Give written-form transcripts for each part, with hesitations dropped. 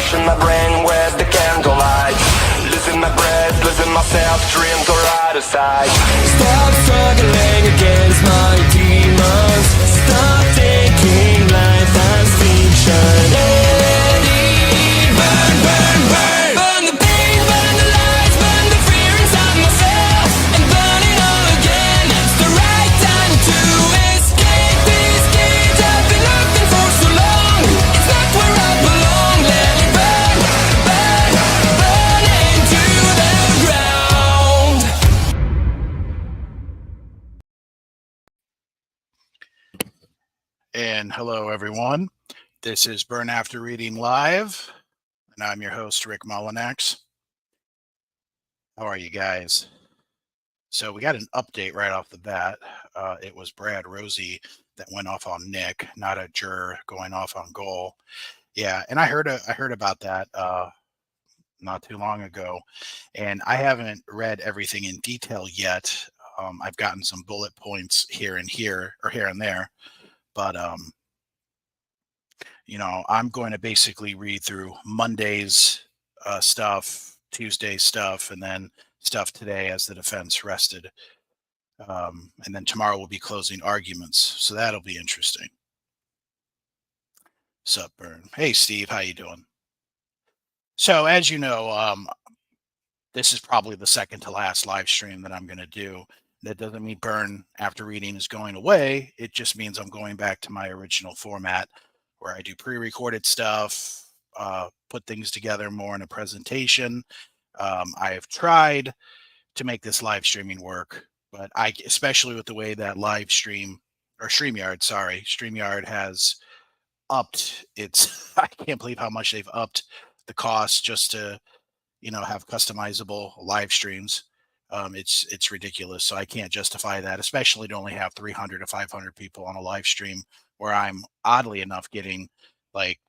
washing my brain with the candlelight. Losing my breath, losing myself, dreams are out of sight. Stop struggling against my demons. Stop taking life as fiction. Eddie, burn, burn, burn. Burn the pain, burn the lies, burn the fear inside myself. And burn it all again. It's the right time to escape this cage I've been locked in for so long. It's not where I belong. Let it burn, burn, burn into the ground. And hello, everyone. This is Burn After Reading Live, and I'm your host, Rick Mullinax. How are you guys? So we got an update right off the bat. It was Brad Rosie that went off on Nick, not a juror going off on goal. Yeah, and I heard about that not too long ago, and I haven't read everything in detail yet. I've gotten some bullet points here and there, but I'm going to basically read through Monday's stuff, Tuesday's stuff, and then stuff today as the defense rested. And then tomorrow we'll be closing arguments, so that'll be interesting. Sup, Burn? Hey, Steve, how you doing? So, as you know, this is probably the second to last live stream that I'm going to do. That doesn't mean Burn After Reading is going away. It just means I'm going back to my original format where I do pre-recorded stuff, put things together more in a presentation. I have tried to make this live streaming work, but especially with the way that StreamYard has upped its, I can't believe how much they've upped the cost just to, have customizable live streams. It's ridiculous. So I can't justify that, especially to only have 300 to 500 people on a live stream where I'm oddly enough getting like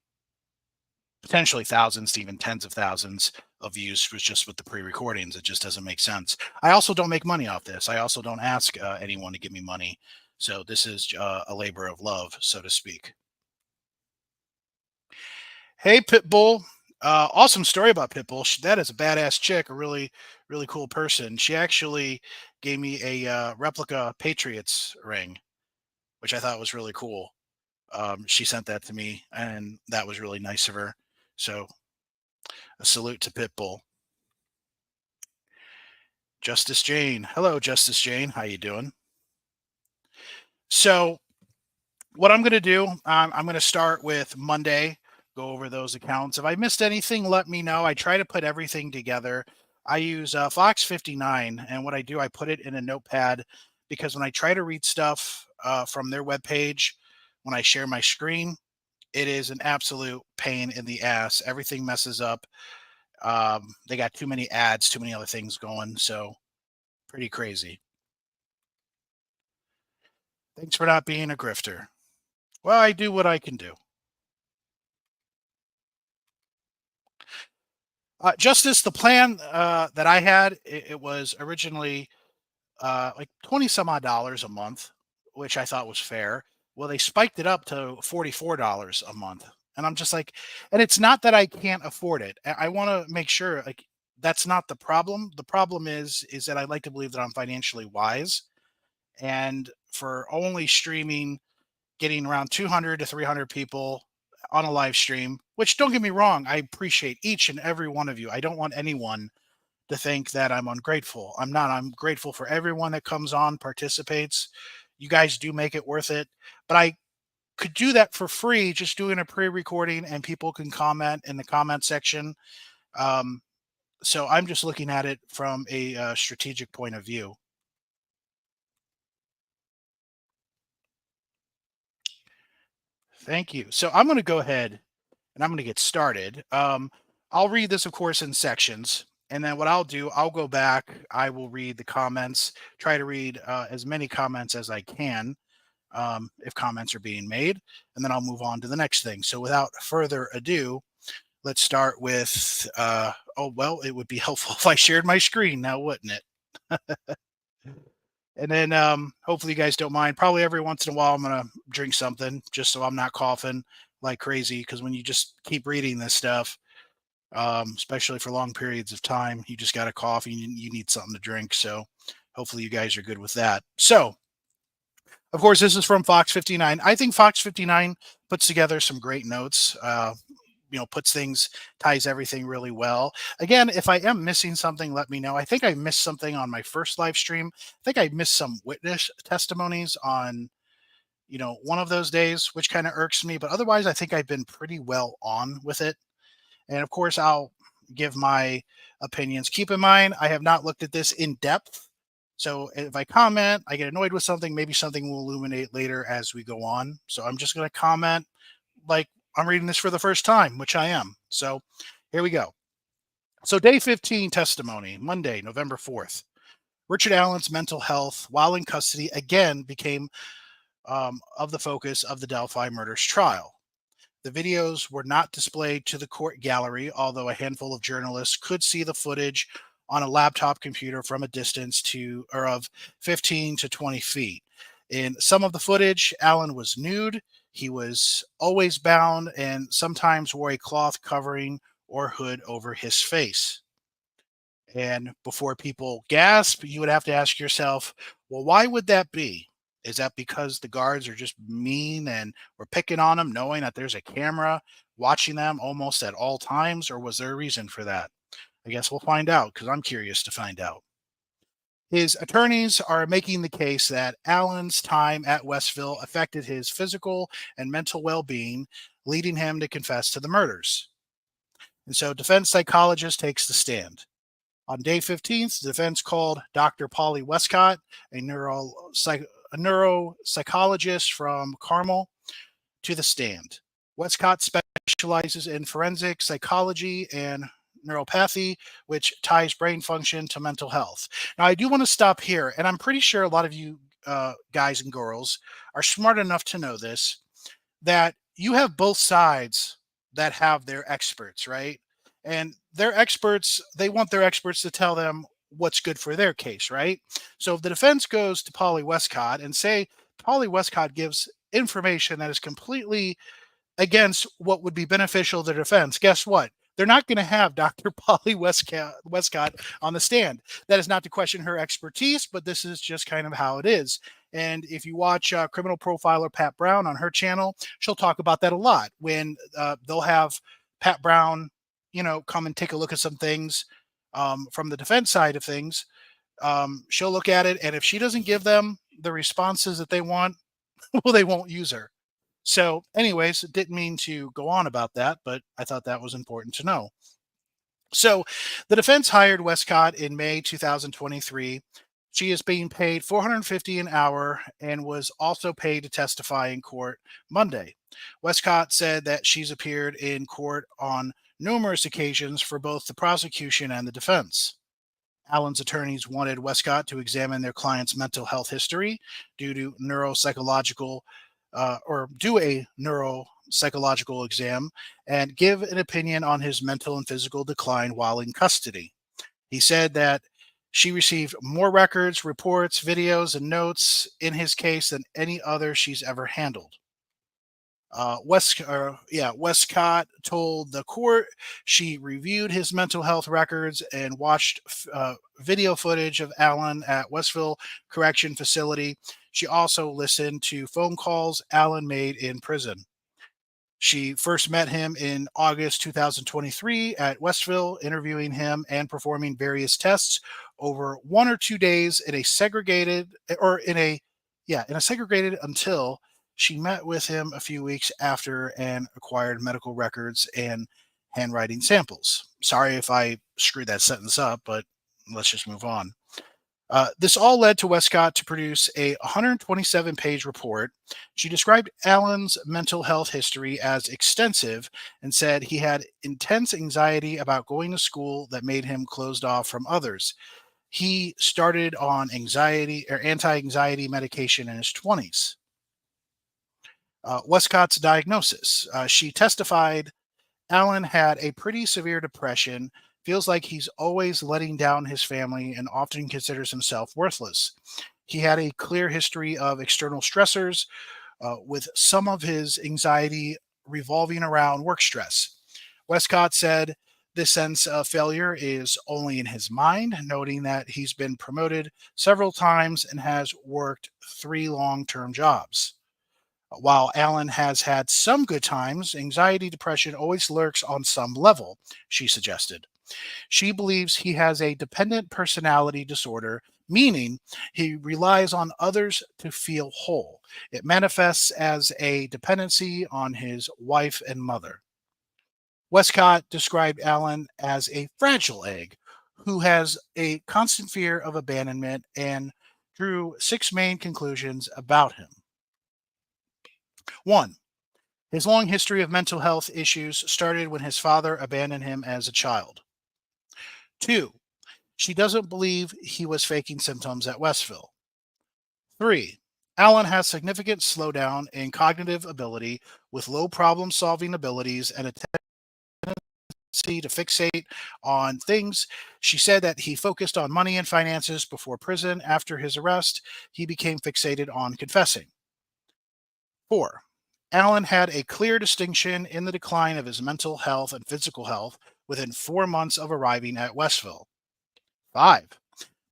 potentially thousands to even tens of thousands of views just with the pre-recordings. It just doesn't make sense. I also don't make money off this. I also don't ask anyone to give me money. So this is a labor of love, so to speak. Hey, Pitbull. Awesome story about Pitbull. That is a badass chick, a really, really cool person. She actually gave me a replica Patriots ring, which I thought was really cool. She sent that to me, and that was really nice of her. So a salute to Pitbull. Justice Jane. Hello, Justice Jane. How you doing? So what I'm going to do, I'm going to start with Monday, go over those accounts. If I missed anything, let me know. I try to put everything together. I use Fox 59, and what I do, I put it in a notepad because when I try to read stuff from their webpage, when I share my screen, it is an absolute pain in the ass. Everything messes up. They got too many ads, too many other things going. So pretty crazy. Thanks for not being a grifter. Well, I do what I can do. Justice, the plan that I had, it was originally like 20 some odd dollars a month, which I thought was fair. Well, they spiked it up to $44 a month. And I'm just like, and it's not that I can't afford it. I want to make sure like that's not the problem. The problem is that I like to believe that I'm financially wise. And for only streaming, getting around 200 to 300 people on a live stream, which don't get me wrong, I appreciate each and every one of you. I don't want anyone to think that I'm ungrateful. I'm not. I'm grateful for everyone that comes on, participates. You guys do make it worth it. But I could do that for free, just doing a pre-recording and people can comment in the comment section. So I'm just looking at it from a strategic point of view. Thank you. So I'm going to go ahead and I'm going to get started. I'll read this, of course, in sections. And then what I'll do, I'll go back. I will read the comments, try to read as many comments as I can if comments are being made. And then I'll move on to the next thing. So without further ado, let's start with, it would be helpful if I shared my screen now, wouldn't it? And then hopefully you guys don't mind. Probably every once in a while I'm going to drink something just so I'm not coughing like crazy, because when you just keep reading this stuff, especially for long periods of time. You just got a cough, you need something to drink. So hopefully you guys are good with that. So, of course, this is from Fox 59. I think Fox 59 puts together some great notes. Puts things, ties everything really well. Again, if I am missing something, let me know. I think I missed something on my first live stream. I think I missed some witness testimonies on, one of those days, which kind of irks me. But otherwise, I think I've been pretty well on with it. And of course, I'll give my opinions. Keep in mind, I have not looked at this in depth. So if I comment, I get annoyed with something, maybe something will illuminate later as we go on. So I'm just going to comment like I'm reading this for the first time, which I am. So here we go. So day 15 testimony, Monday, November 4th. Richard Allen's mental health while in custody again became of the focus of the Delphi murders trial. The videos were not displayed to the court gallery, although a handful of journalists could see the footage on a laptop computer from a distance of 15 to 20 feet. In some of the footage, Allen was nude, he was always bound, and sometimes wore a cloth covering or hood over his face. And before people gasp, you would have to ask yourself, well, why would that be? Is that because the guards are just mean and we're picking on them, knowing that there's a camera watching them almost at all times? Or was there a reason for that? I guess we'll find out because I'm curious to find out. His attorneys are making the case that Allen's time at Westville affected his physical and mental well being, leading him to confess to the murders. And so, defense psychologist takes the stand. On day 15th, the defense called Dr. Polly Westcott, a neuropsychologist from Carmel, to the stand. Westcott specializes in forensic psychology and neuropathy, which ties brain function to mental health. Now, I do want to stop here, and I'm pretty sure a lot of you guys and girls are smart enough to know this, that you have both sides that have their experts, right? And their experts, they want their experts to tell them what's good for their case, right? So if the defense goes to Polly Westcott and say Polly Westcott gives information that is completely against what would be beneficial to the defense, guess what? They're not going to have Dr. Polly Westcott on the stand. That is not to question her expertise, but this is just kind of how it is. And if you watch criminal profiler Pat Brown on her channel, she'll talk about that a lot when they'll have Pat Brown, come and take a look at some things from the defense side of things. She'll look at it, and if she doesn't give them the responses that they want, well, they won't use her. So, anyways, didn't mean to go on about that, but I thought that was important to know. So, the defense hired Westcott in May 2023. She is being paid $450 an hour and was also paid to testify in court Monday. Westcott said that she's appeared in court on numerous occasions for both the prosecution and the defense. Allen's attorneys wanted Westcott to examine their client's mental health history due to neuropsychological or do a neuropsychological exam and give an opinion on his mental and physical decline while in custody. He said that she received more records, reports, videos, and notes in his case than any other she's ever handled. Westcott told the court she reviewed his mental health records and watched video footage of Allen at Westville Correction Facility. She also listened to phone calls Allen made in prison. She first met him in August 2023 at Westville, interviewing him and performing various tests over 1 or 2 days in a segregated until she met with him a few weeks after and acquired medical records and handwriting samples. Sorry if I screwed that sentence up, but let's just move on. This all led to Westcott to produce a 127-page report. She described Allen's mental health history as extensive and said he had intense anxiety about going to school that made him closed off from others. He started on anti-anxiety medication in his 20s. Westcott's diagnosis. She testified Allen had a pretty severe depression, feels like he's always letting down his family, and often considers himself worthless. He had a clear history of external stressors, with some of his anxiety revolving around work stress. Westcott said, This sense of failure is only in his mind, noting that he's been promoted several times and has worked 3 long-term jobs. While Alan has had some good times, anxiety depression always lurks on some level, she suggested. She believes he has a dependent personality disorder, meaning he relies on others to feel whole. It manifests as a dependency on his wife and mother. Westcott described Alan as a fragile egg who has a constant fear of abandonment and drew 6 main conclusions about him. 1. His long history of mental health issues started when his father abandoned him as a child. 2. She doesn't believe he was faking symptoms at Westville. 3. Alan has significant slowdown in cognitive ability with low problem solving abilities and a tendency to fixate on things. She said that he focused on money and finances before prison. After his arrest, he became fixated on confessing. 4. Alan had a clear distinction in the decline of his mental health and physical health within 4 months of arriving at Westville. 5.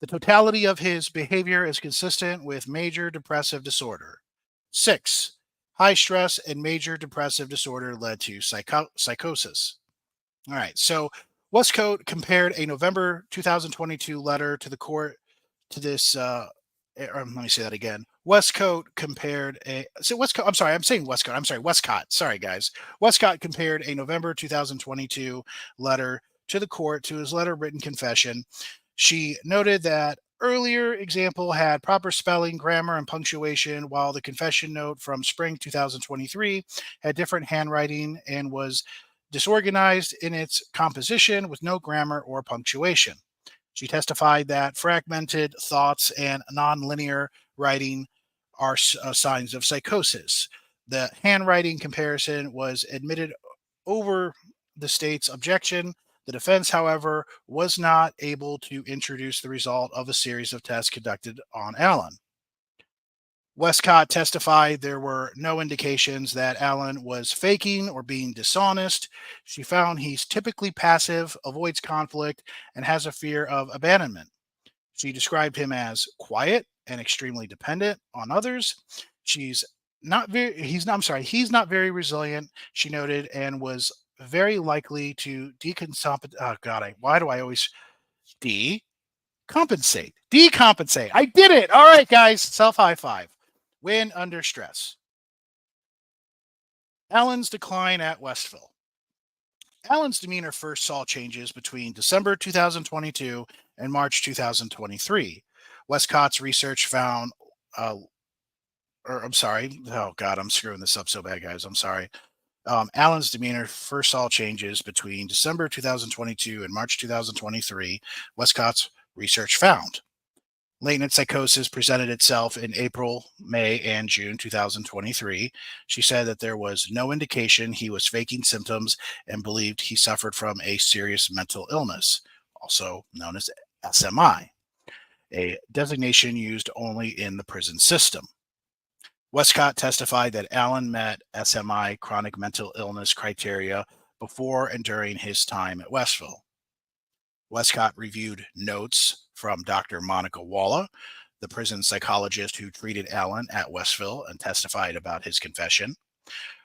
The totality of his behavior is consistent with major depressive disorder. 6. High stress and major depressive disorder led to psychosis. All right, so Westcote compared a November 2022 letter to the court to this. Let me say that again. Westcote compared a. So Westcote. I'm sorry. I'm saying Westcote. I'm sorry. Westcott. Sorry, guys. Westcott compared a November 2022 letter to the court to his letter written confession. She noted that earlier example had proper spelling, grammar, and punctuation, while the confession note from spring 2023 had different handwriting and was disorganized in its composition with no grammar or punctuation. She testified that fragmented thoughts and nonlinear writing are signs of psychosis. The handwriting comparison was admitted over the state's objection. The defense, however, was not able to introduce the result of a series of tests conducted on Allen. Westcott testified there were no indications that Allen was faking or being dishonest. She found he's typically passive, avoids conflict, and has a fear of abandonment. She described him as quiet and extremely dependent on others. He's not very resilient, she noted, and was very likely to decompensate. Oh God, why do I always decompensate? Decompensate. I did it. All right, guys, self high five. When under stress. Allen's decline at Westville. Allen's demeanor first saw changes between December 2022 and March 2023. Westcott's research found, I'm sorry. Oh, God, I'm screwing this up so bad, guys. I'm sorry. Allen's demeanor first saw changes between December 2022 and March 2023, Westcott's research found. Latent psychosis presented itself in April, May, and June 2023. She said that there was no indication he was faking symptoms and believed he suffered from a serious mental illness, also known as SMI, a designation used only in the prison system. Westcott testified that Allen met SMI chronic mental illness criteria before and during his time at Westville. Westcott reviewed notes from Dr. Monica Walla, the prison psychologist who treated Allen at Westville and testified about his confession.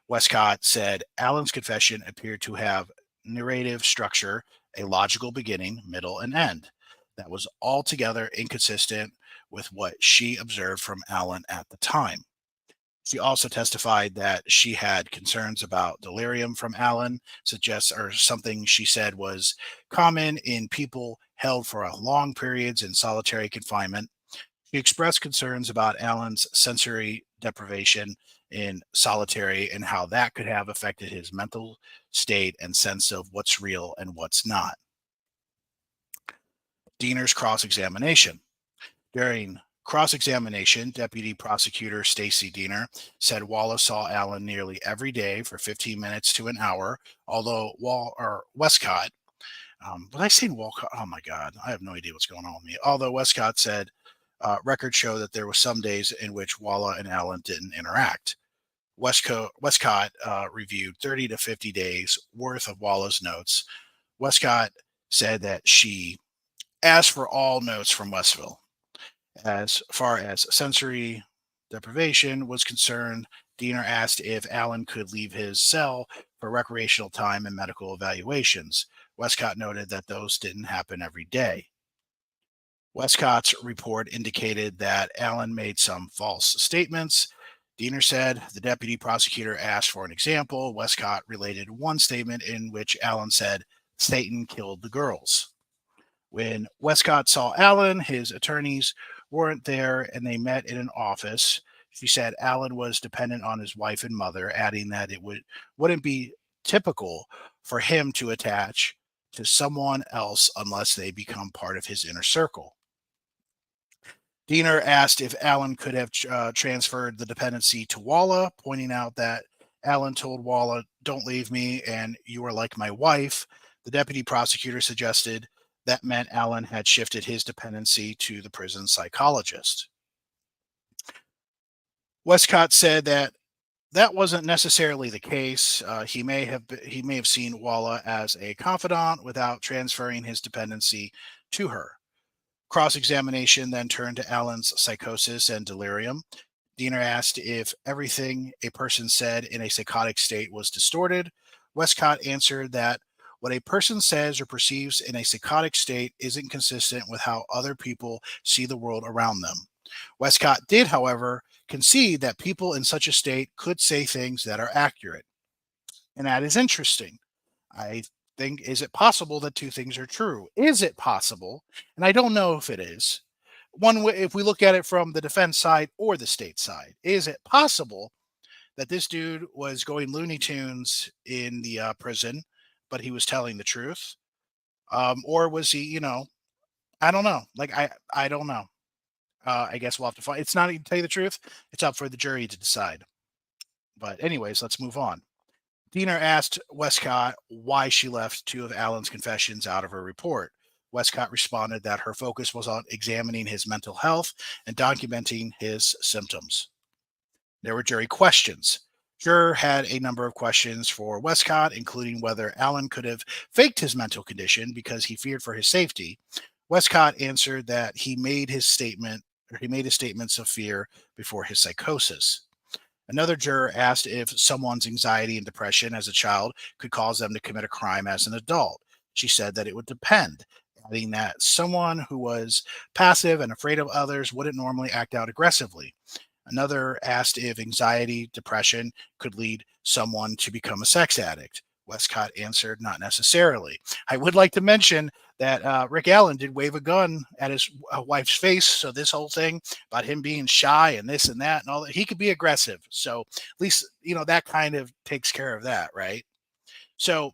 Westcott said Allen's confession appeared to have narrative structure, a logical beginning, middle, and end that was altogether inconsistent with what she observed from Allen at the time. She also testified that she had concerns about delirium from Allen, something she said was common in people held for long periods in solitary confinement. She expressed concerns about Allen's sensory deprivation in solitary and how that could have affected his mental state and sense of what's real and what's not. Diener's cross-examination. During cross-examination, Deputy Prosecutor Stacy Diener said Wallace saw Allen nearly every day for 15 minutes to an hour, although Westcott, was I saying Walcott? Oh my God, I have no idea what's going on with me. Although Westcott said records show that there were some days in which Walla and Allen didn't interact. Westcott reviewed 30 to 50 days worth of Walla's notes. Westcott said that she asked for all notes from Westville. As far as sensory deprivation was concerned, Diener asked if Allen could leave his cell for recreational time and medical evaluations. Westcott noted that those didn't happen every day. Westcott's report indicated that Allen made some false statements. Diener said the deputy prosecutor asked for an example. Westcott related one statement in which Allen said, "Satan killed the girls." When Westcott saw Allen, his attorneys weren't there and they met in an office. She said Allen was dependent on his wife and mother, adding that wouldn't be typical for him to attach to someone else unless they become part of his inner circle. Diener asked if Allen could have transferred the dependency to Walla, pointing out that Allen told Walla, "Don't leave me, and you are like my wife." The deputy prosecutor suggested that meant Allen had shifted his dependency to the prison psychologist. Westcott said that that wasn't necessarily the case. He may have seen Walla as a confidant without transferring his dependency to her. Cross-examination then turned to Allen's psychosis and delirium. Diener asked if everything a person said in a psychotic state was distorted. Westcott answered that what a person says or perceives in a psychotic state isn't consistent with how other people see the world around them. Westcott did, however, concede that people in such a state could say things that are accurate. And that is interesting. I think, is it possible that two things are true? Is it possible? And I don't know if it is. One way, if we look at it from the defense side or the state side, is it possible that this dude was going Looney Tunes in the prison, but he was telling the truth? Or was he, I don't know. I don't know. I guess we'll have to find. It's not, to tell you the truth, it's up for the jury to decide. But anyways, let's move on. Diener asked Westcott why she left two of Allen's confessions out of her report. Westcott responded that her focus was on examining his mental health and documenting his symptoms. There were jury questions. Juror had a number of questions for Westcott, including whether Allen could have faked his mental condition because he feared for his safety. Westcott answered that he made his statements of fear before his psychosis. Another juror asked if someone's anxiety and depression as a child could cause them to commit a crime as an adult. She said that it would depend, adding that someone who was passive and afraid of others wouldn't normally act out aggressively. Another asked if anxiety, depression could lead someone to become a sex addict. Westcott answered, not necessarily. I would like to mention that Rick Allen did wave a gun at his wife's face. So this whole thing about him being shy and this and that and all that, he could be aggressive. So at least, that kind of takes care of that, right? So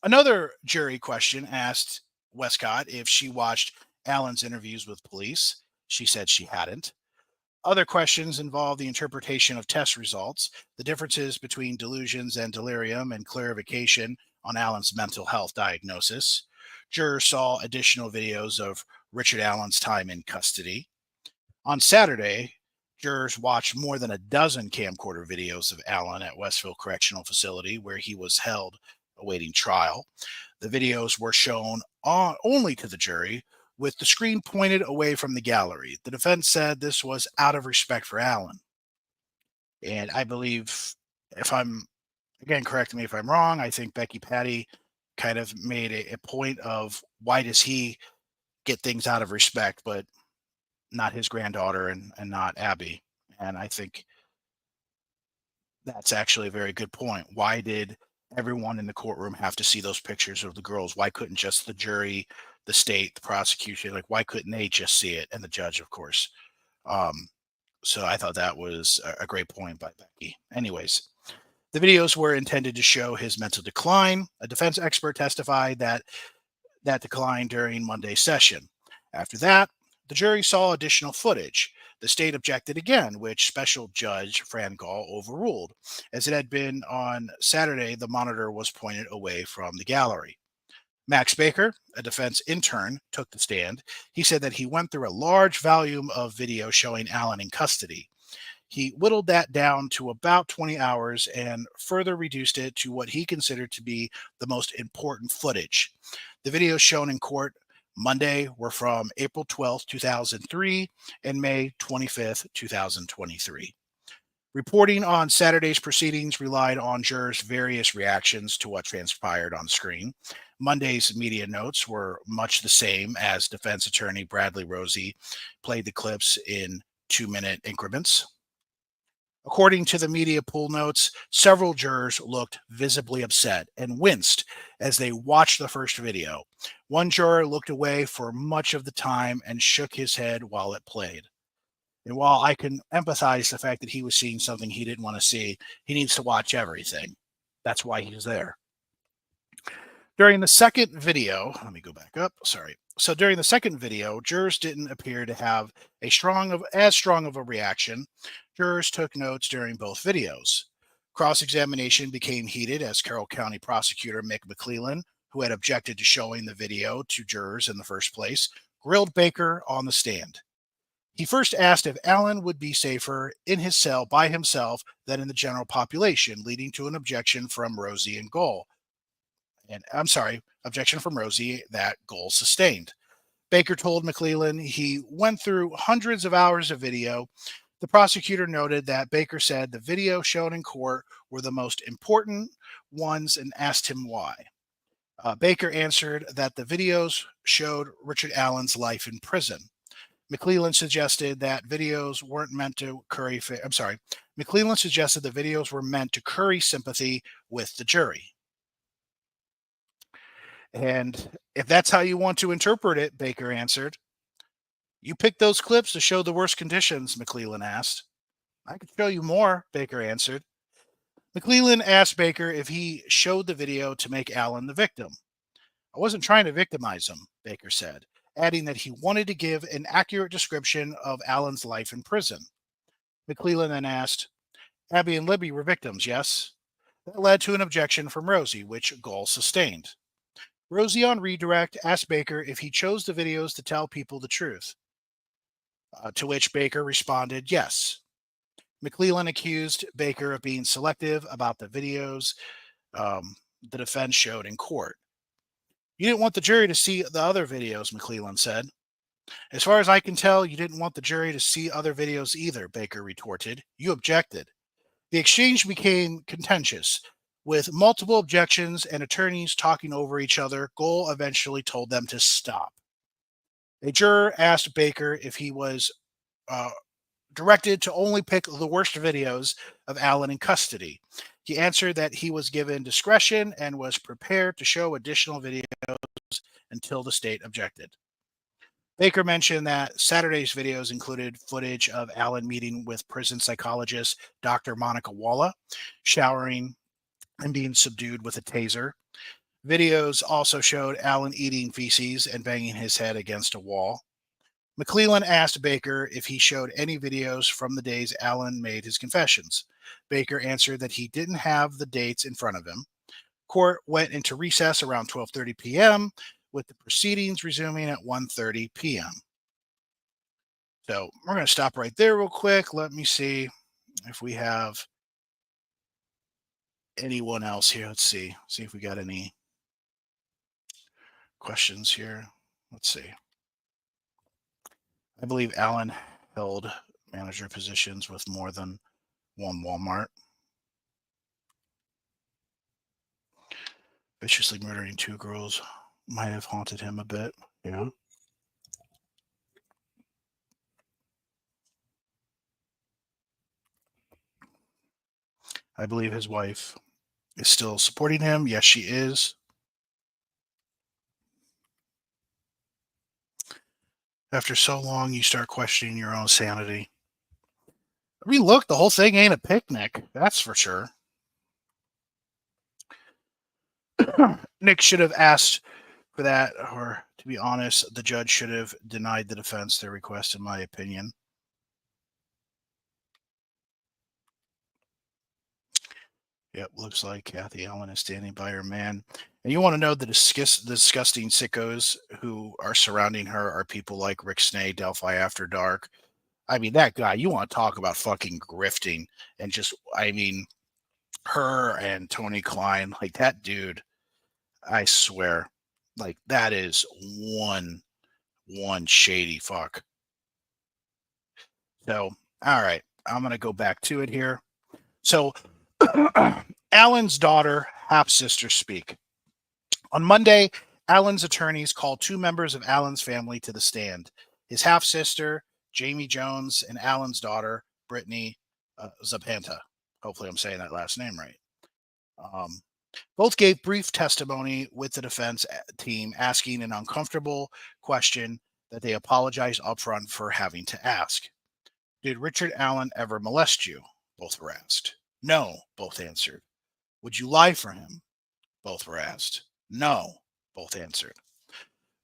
another jury question asked Westcott if she watched Allen's interviews with police. She said she hadn't. Other questions involve the interpretation of test results, the differences between delusions and delirium, and clarification on Allen's mental health diagnosis. Jurors saw additional videos of Richard Allen's time in custody. On Saturday, jurors watched more than a dozen camcorder videos of Allen at Westville Correctional Facility, where he was held awaiting trial. The videos were shown only to the jury, with the screen pointed away from the gallery. The defense said this was out of respect for Allen. And I believe, again, correct me if I'm wrong, I think Becky Patty kind of made a point of why does he get things out of respect, but not his granddaughter and not Abby. And I think that's actually a very good point. Why did everyone in the courtroom have to see those pictures of the girls? Why couldn't just the jury, the state, the prosecution, why couldn't they just see it? And the judge, of course. So I thought that was a great point by Becky. Anyways, the videos were intended to show his mental decline. A defense expert testified that declined during Monday's session. After that, the jury saw additional footage. The state objected again, which Special Judge Fran Gall overruled. As it had been on Saturday, the monitor was pointed away from the gallery. Max Baker, a defense intern, took the stand. He said that he went through a large volume of video showing Allen in custody. He whittled that down to about 20 hours and further reduced it to what he considered to be the most important footage. The videos shown in court Monday were from April 12th, 2003 and May 25th, 2023. Reporting on Saturday's proceedings relied on jurors' various reactions to what transpired on screen. Monday's media notes were much the same as defense attorney Bradley Rosie played the clips in 2-minute increments. According to the media pool notes, several jurors looked visibly upset and winced as they watched the first video. One juror looked away for much of the time and shook his head while it played. And while I can empathize the fact that he was seeing something he didn't want to see, he needs to watch everything. That's why he's there. During the second video, let me go back up. Sorry. So during the second video, jurors didn't appear to have as strong of a reaction. Jurors took notes during both videos. Cross-examination became heated as Carroll County Prosecutor Mick McClellan, who had objected to showing the video to jurors in the first place, grilled Baker on the stand. He first asked if Allen would be safer in his cell by himself than in the general population, leading to an objection from Rosie and Goal. Objection from Rosie that Goal sustained. Baker told McClellan he went through hundreds of hours of video. The prosecutor noted that Baker said the video shown in court were the most important ones and asked him why. Baker answered that the videos showed Richard Allen's life in prison. McClellan suggested that videos weren't meant to curry. McClellan suggested the videos were meant to curry sympathy with the jury. And if that's how you want to interpret it, Baker answered. You picked those clips to show the worst conditions, McClellan asked. I could show you more, Baker answered. McClellan asked Baker if he showed the video to make Allen the victim. I wasn't trying to victimize him, Baker said, adding that he wanted to give an accurate description of Allen's life in prison. McClellan then asked, Abby and Libby were victims, yes? That led to an objection from Rosie, which Goal sustained. Rosie on redirect asked Baker if he chose the videos to tell people the truth, to which Baker responded yes. McClellan accused Baker of being selective about the videos the defense showed in court. You didn't want the jury to see the other videos, McClellan said. As far as I can tell, you didn't want the jury to see other videos either, Baker retorted. You objected. The exchange became contentious. With multiple objections and attorneys talking over each other, Goal eventually told them to stop. A juror asked Baker if he was directed to only pick the worst videos of Allen in custody. He answered that he was given discretion and was prepared to show additional videos until the state objected. Baker mentioned that Saturday's videos included footage of Allen meeting with prison psychologist Dr. Monica Walla, showering and being subdued with a taser. Videos also showed Allen eating feces and banging his head against a wall. McClellan asked Baker if he showed any videos from the days Allen made his confessions. Baker answered that he didn't have the dates in front of him. Court went into recess around 12:30 p.m., with the proceedings resuming at 1:30 p.m. So we're going to stop right there real quick. Let me see if we have anyone else here. Let's see if we got any questions here. Let's see. I believe Allen held manager positions with more than one Walmart. Viciously murdering two girls might have haunted him a bit. Yeah. I believe his wife is still supporting him. Yes, she is. After so long, you start questioning your own sanity. I mean, look, the whole thing ain't a picnic. That's for sure. Nick should have asked for that, or to be honest, the judge should have denied the defense their request, in my opinion. Yep, looks like Kathy Allen is standing by her man. And you want to know the disgusting sickos who are surrounding her are people like Rick Snay, Delphi After Dark, I mean, that guy, you want to talk about fucking grifting and just, I mean, her and Tony Klein, like that dude, I swear, like that is one shady fuck. So, all right, I'm going to go back to it here. So, Alan's daughter, half sister speak. On Monday, Alan's attorneys called two members of Alan's family to the stand: his half sister, Jamie Jones, and Alan's daughter, Brittany Zapanta. Hopefully, I'm saying that last name right. Um, both gave brief testimony with the defense team, asking an uncomfortable question that they apologized upfront for having to ask. Did Richard Allen ever molest you? Both were asked. No, both answered. Would you lie for him? Both were asked. No, both answered.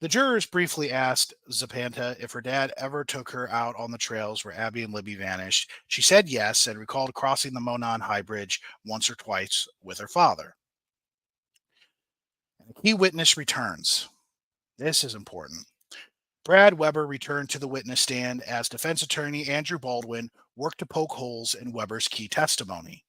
The jurors briefly asked Zapanta if her dad ever took her out on the trails where Abby and Libby vanished. She said yes and recalled crossing the Monon High Bridge once or twice with her father. And the key witness returns. This is important. Brad Weber returned to the witness stand as defense attorney Andrew Baldwin worked to poke holes in Weber's key testimony.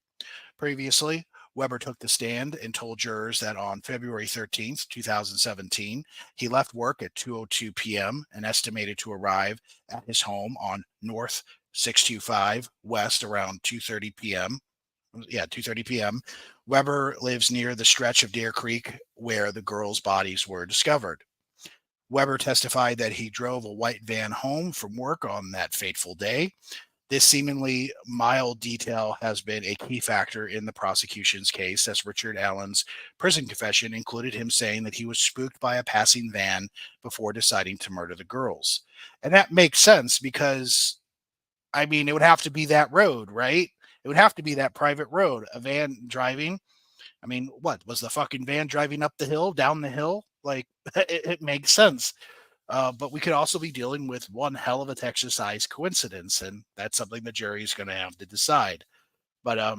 Previously, Weber took the stand and told jurors that on February 13th, 2017, he left work at 2:02 p.m. and estimated to arrive at his home on North 625 West around 2:30 p.m. Yeah, 2:30 p.m. Weber lives near the stretch of Deer Creek where the girls' bodies were discovered. Weber testified that he drove a white van home from work on that fateful day. This seemingly mild detail has been a key factor in the prosecution's case, as Richard Allen's prison confession included him saying that he was spooked by a passing van before deciding to murder the girls. And that makes sense because, I mean, it would have to be that road, right? It would have to be that private road, a van driving. I mean, what was the fucking van driving up the hill, down the hill? Like, it makes sense. But we could also be dealing with one hell of a Texas-sized coincidence, and that's something the jury is going to have to decide. But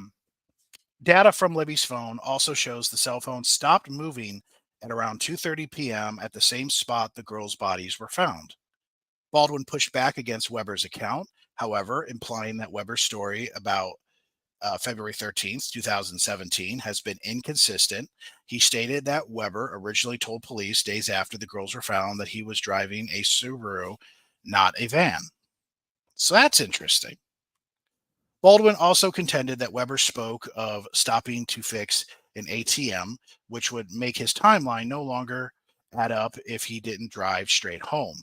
data from Libby's phone also shows the cell phone stopped moving at around 2:30 p.m. at the same spot the girls' bodies were found. Baldwin pushed back against Weber's account, however, implying that Weber's story about February 13th, 2017, has been inconsistent. He stated that Weber originally told police days after the girls were found that he was driving a Subaru, not a van. So that's interesting. Baldwin also contended that Weber spoke of stopping to fix an ATM, which would make his timeline no longer add up if he didn't drive straight home.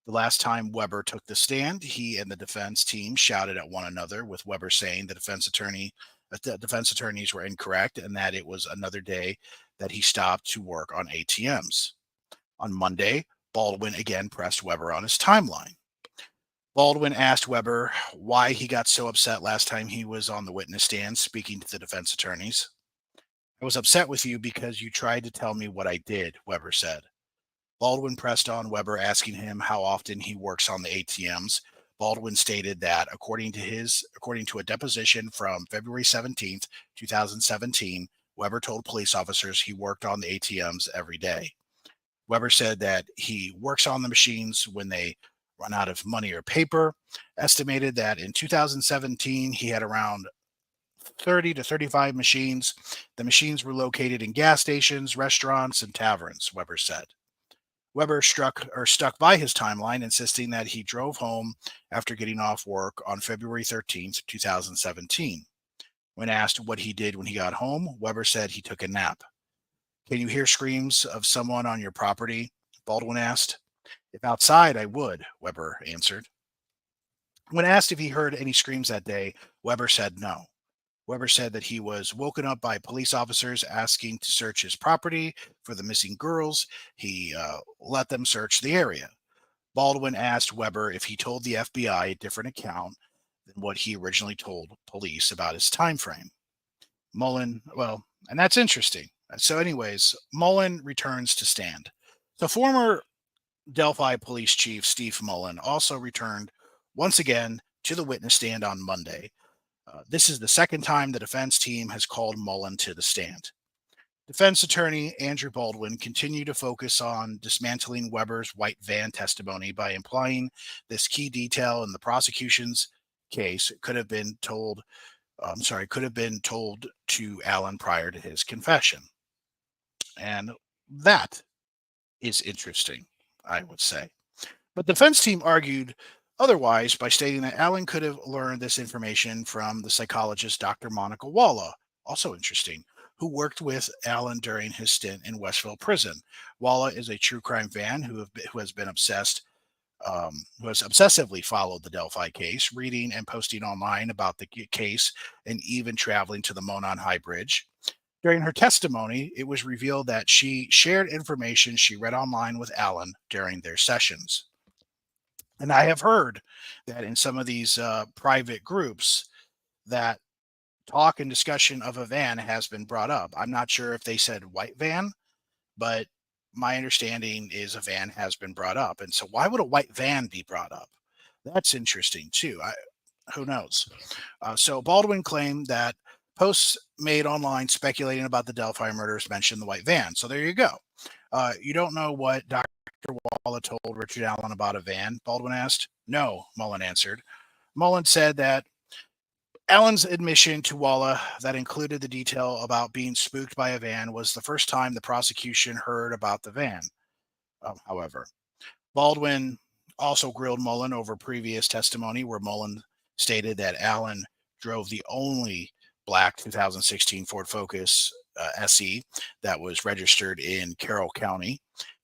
The last time Weber took the stand, he and the defense team shouted at one another, with Weber saying the defense attorneys were incorrect and that it was another day that he stopped to work on ATMs. On Monday, Baldwin again pressed Weber on his timeline. Baldwin asked Weber why he got so upset last time he was on the witness stand speaking to the defense attorneys. I was upset with you because you tried to tell me what I did, Weber said. Baldwin pressed on Weber, asking him how often he works on the ATMs. Baldwin stated that according to a deposition from February 17th, 2017, Weber told police officers he worked on the ATMs every day. Weber said that he works on the machines when they run out of money or paper. Estimated that in 2017 he had around 30 to 35 machines. The machines were located in gas stations, restaurants, and taverns, Weber said. Weber stuck by his timeline, insisting that he drove home after getting off work on February 13th, 2017. When asked what he did when he got home, Weber said he took a nap. Can you hear screams of someone on your property? Baldwin asked. If outside, I would, Weber answered. When asked if he heard any screams that day, Weber said no. Weber said that he was woken up by police officers asking to search his property for the missing girls. He let them search the area. Baldwin asked Weber if he told the FBI a different account than what he originally told police about his time frame. Mullen, well, and that's interesting. So, anyways, Mullen returns to stand. So, former Delphi Police Chief Steve Mullen also returned once again to the witness stand on Monday. This is the second time the defense team has called Mullen to the stand. Defense attorney Andrew Baldwin continued to focus on dismantling Weber's white van testimony by implying this key detail in the prosecution's case could have been told to Allen prior to his confession. And that is interesting, I would say. But the defense team argued otherwise by stating that Allen could have learned this information from the psychologist Dr. Monica Walla, also interesting, who worked with Allen during his stint in Westville Prison. Walla is a true crime fan who has been who has obsessively followed the Delphi case, reading and posting online about the case, and even traveling to the Monon High Bridge. During her testimony, it was revealed that she shared information she read online with Allen during their sessions. And I have heard that in some of these private groups that talk and discussion of a van has been brought up. I'm not sure if they said white van, but my understanding is a van has been brought up. And so why would a white van be brought up? That's interesting too. Who knows? So Baldwin claimed that posts made online speculating about the Delphi murders mentioned the white van. So there you go. You don't know what Dr. Walla told Richard Allen about a van? Baldwin asked. No, Mullen answered. Mullen said that Allen's admission to Walla that included the detail about being spooked by a van was the first time the prosecution heard about the van. However, Baldwin also grilled Mullen over previous testimony where Mullen stated that Allen drove the only black 2016 Ford Focus SE that was registered in Carroll County.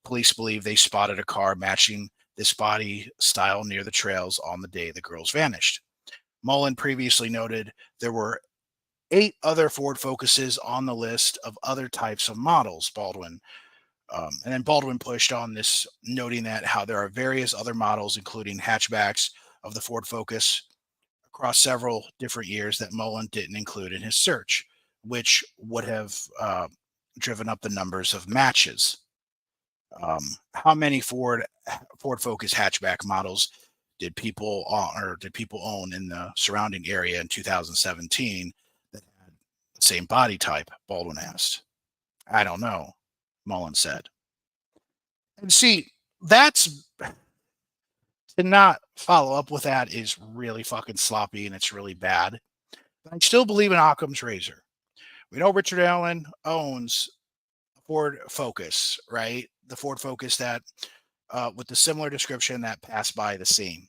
Police believe they spotted a car matching this body style near the trails on the day the girls vanished. Mullen previously noted there were 8 other Ford Focuses on the list of other types of models, Baldwin. And then Baldwin pushed on this, noting that how there are various other models, including hatchbacks of the Ford Focus across several different years that Mullen didn't include in his search, which would have driven up the numbers of matches. How many Ford Focus hatchback models did people own in the surrounding area in 2017 that had the same body type? Baldwin asked. I don't know, Mullen said. And see, that's to not follow up with that is really fucking sloppy and it's really bad. But I still believe in Occam's razor. We know Richard Allen owns a Ford Focus, right? The Ford Focus that with the similar description that passed by the scene.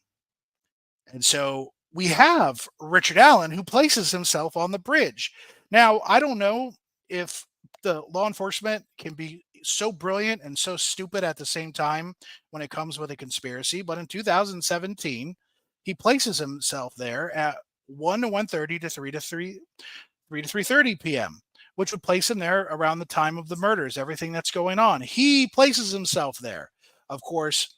And so we have Richard Allen who places himself on the bridge. Now, I don't know if the law enforcement can be so brilliant and so stupid at the same time when it comes with a conspiracy, but in 2017, he places himself there at 1 to 1:30 to 3 to 3:30 p.m., which would place him there around the time of the murders, everything that's going on. He places himself there. Of course,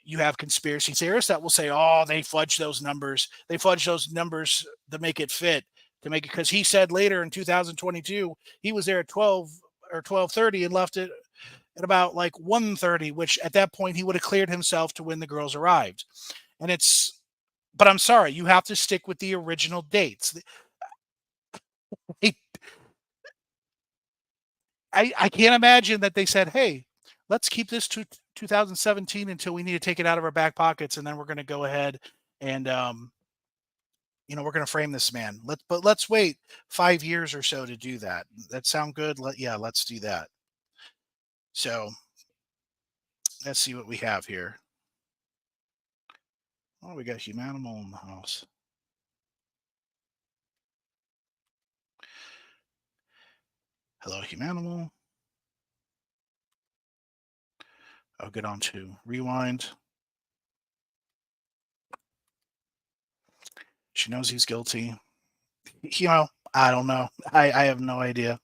you have conspiracy theorists that will say, "Oh, they fudge those numbers. They fudge those numbers to make it fit, to make it," because he said later in 2022 he was there at 12 or 12:30 and left it at about like 1:30, which at that point he would have cleared himself to when the girls arrived. And but I'm sorry, you have to stick with the original dates. I can't imagine that they said, "Hey, let's keep this to 2017 until we need to take it out of our back pockets, and then we're going to go ahead and we're going to frame this man. Let's wait 5 years or so to do that. That sound good? Let's do that." So let's see what we have here. Oh, we got Humanimal in the house. Hello, Humanimal. I'll get on to rewind. She knows he's guilty. I don't know. I have no idea.